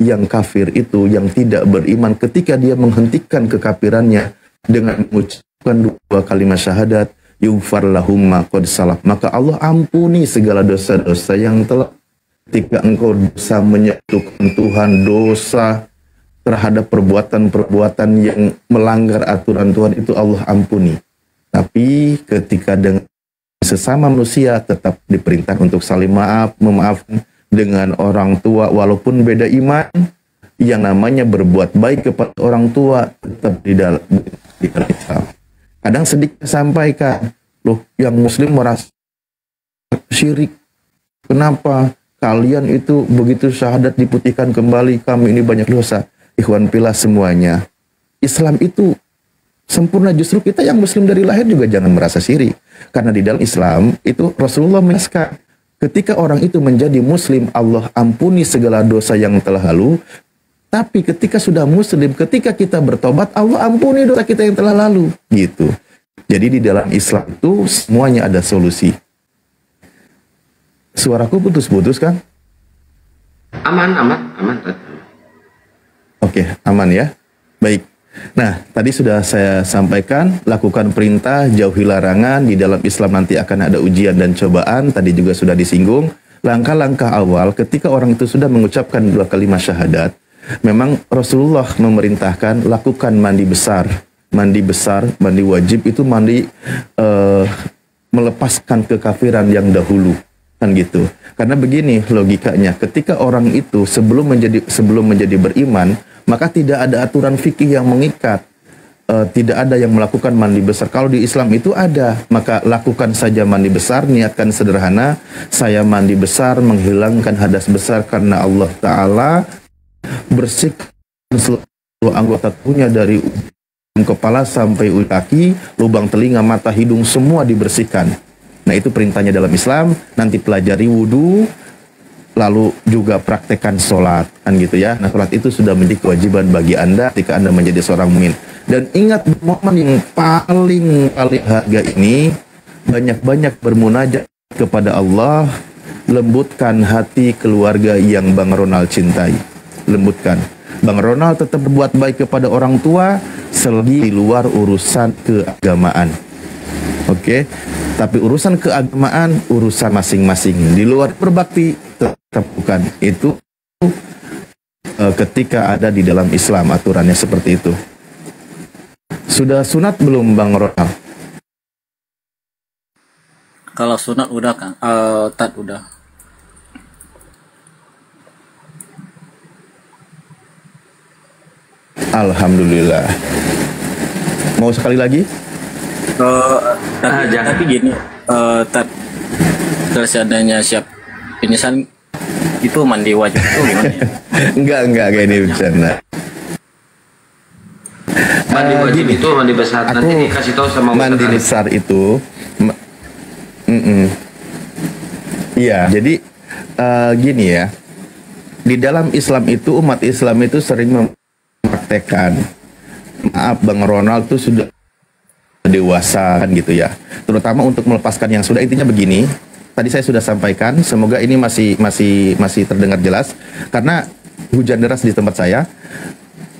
yang kafir itu, yang tidak beriman, ketika dia menghentikan kekafirannya dengan mengucapkan 2 kalimat syahadat, yughfar lahum ma qad salaf, maka Allah ampuni segala dosa-dosa yang telah. Ketika engkau dosa menyekutukan Tuhan, dosa terhadap perbuatan-perbuatan yang melanggar aturan Tuhan, itu Allah ampuni. Tapi ketika dengan sesama manusia tetap diperintah untuk saling maaf, memaafkan dengan orang tua walaupun beda iman, yang namanya berbuat baik kepada orang tua tetap di dalam Islam. Kadang sedikit sampaikan, loh yang muslim merasa syirik. Kenapa kalian itu begitu syahadat diputihkan kembali, kami ini banyak dosa. Ikhwan fillah semuanya, Islam itu sempurna. Justru kita yang muslim dari lahir juga jangan merasa syirik. Karena di dalam Islam itu Rasulullah menjelaskan, ketika orang itu menjadi muslim, Allah ampuni segala dosa yang telah lalu. Tapi ketika sudah muslim, ketika kita bertobat, Allah ampuni dosa kita yang telah lalu. Gitu. Jadi di dalam Islam itu semuanya ada solusi. Suaraku putus-putus kan? Aman. Oke, aman ya. Baik. Nah, tadi sudah saya sampaikan, lakukan perintah, jauhi larangan. Di dalam Islam nanti akan ada ujian dan cobaan. Tadi juga sudah disinggung. Langkah-langkah awal ketika orang itu sudah mengucapkan 2 kalimat syahadat, memang Rasulullah memerintahkan lakukan mandi besar. Mandi besar, mandi wajib itu mandi melepaskan kekafiran yang dahulu. Kan gitu. Karena begini logikanya, ketika orang itu sebelum menjadi beriman, maka tidak ada aturan fikih yang mengikat. Tidak ada yang melakukan mandi besar. Kalau di Islam itu ada, maka lakukan saja mandi besar, niatkan sederhana, saya mandi besar menghilangkan hadas besar karena Allah Ta'ala bersihkan seluruh anggota tubuhnya dari ujung kepala sampai ujung kaki, lubang telinga, mata, hidung, semua dibersihkan. Nah itu perintahnya dalam Islam. Nanti pelajari wudhu, lalu juga praktekkan sholat, kan gitu ya. Nah sholat itu sudah menjadi kewajiban bagi Anda ketika Anda menjadi seorang mukmin. Dan ingat momen yang paling harga ini, banyak-banyak bermunajat kepada Allah, lembutkan hati keluarga yang Bang Ronald cintai. Lembutkan. Bang Ronald tetap berbuat baik kepada orang tua selagi di luar urusan keagamaan. Oke, tapi urusan keagamaan urusan masing-masing. Di luar berbakti tetap bukan. Itu ketika ada di dalam Islam aturannya seperti itu. Sudah sunat belum Bang Ronald? Kalau sunat udah kan, tat udah. Alhamdulillah. Mau sekali lagi? Tapi gini, tat kalau seandainya siap pinisan itu mandi wajib itu gimana ya? Enggak kayak ini bercanda. Mandi wajib itu mandi besar. Nanti dikasih tahu sama mandi besar itu. Iya, jadi gini ya. Di dalam Islam itu umat Islam itu sering mempraktekkan. Maaf Bang Ronald tuh sudah dewasa kan gitu ya. Terutama untuk melepaskan yang sudah, intinya begini. Tadi saya sudah sampaikan, semoga ini masih terdengar jelas karena hujan deras di tempat saya.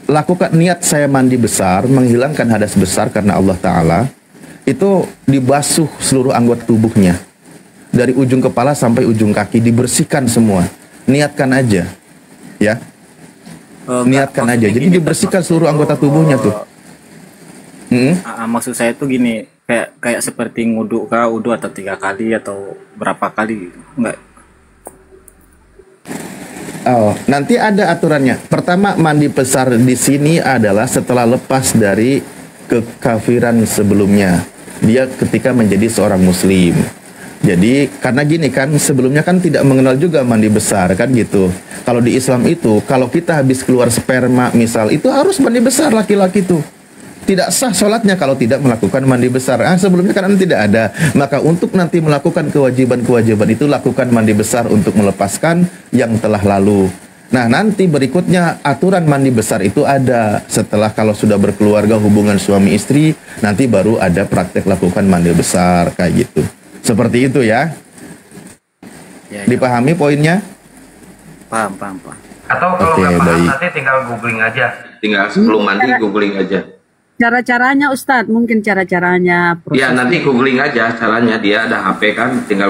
Lakukan niat saya mandi besar, menghilangkan hadas besar karena Allah Ta'ala. Itu dibasuh seluruh anggota tubuhnya. Dari ujung kepala sampai ujung kaki, dibersihkan semua. Niatkan aja. Ya. Niatkan aja. Jadi dibersihkan seluruh anggota tubuhnya tuh. Maksud saya tuh gini, kayak seperti nguduk kah, wudhu atau 3 kali atau berapa kali gitu. Enggak. Oh, nanti ada aturannya. Pertama, mandi besar di sini adalah setelah lepas dari kekafiran sebelumnya. Dia ketika menjadi seorang muslim. Jadi, karena gini kan, sebelumnya kan tidak mengenal juga mandi besar kan gitu. Kalau di Islam itu, kalau kita habis keluar sperma misal, itu harus mandi besar laki-laki itu. Tidak sah sholatnya kalau tidak melakukan mandi besar. Sebelumnya kan tidak ada. Maka untuk nanti melakukan kewajiban-kewajiban itu, lakukan mandi besar untuk melepaskan yang telah lalu. Nah nanti berikutnya aturan mandi besar itu ada setelah kalau sudah berkeluarga, hubungan suami istri, nanti baru ada praktek lakukan mandi besar kayak gitu. Seperti itu ya. Dipahami poinnya? Paham. Atau kalau nggak paham nanti tinggal googling aja. Tinggal sebelum mandi googling aja. Cara-caranya Ustadz, mungkin cara-caranya. Ya nanti googling aja caranya, dia ada HP kan, tinggal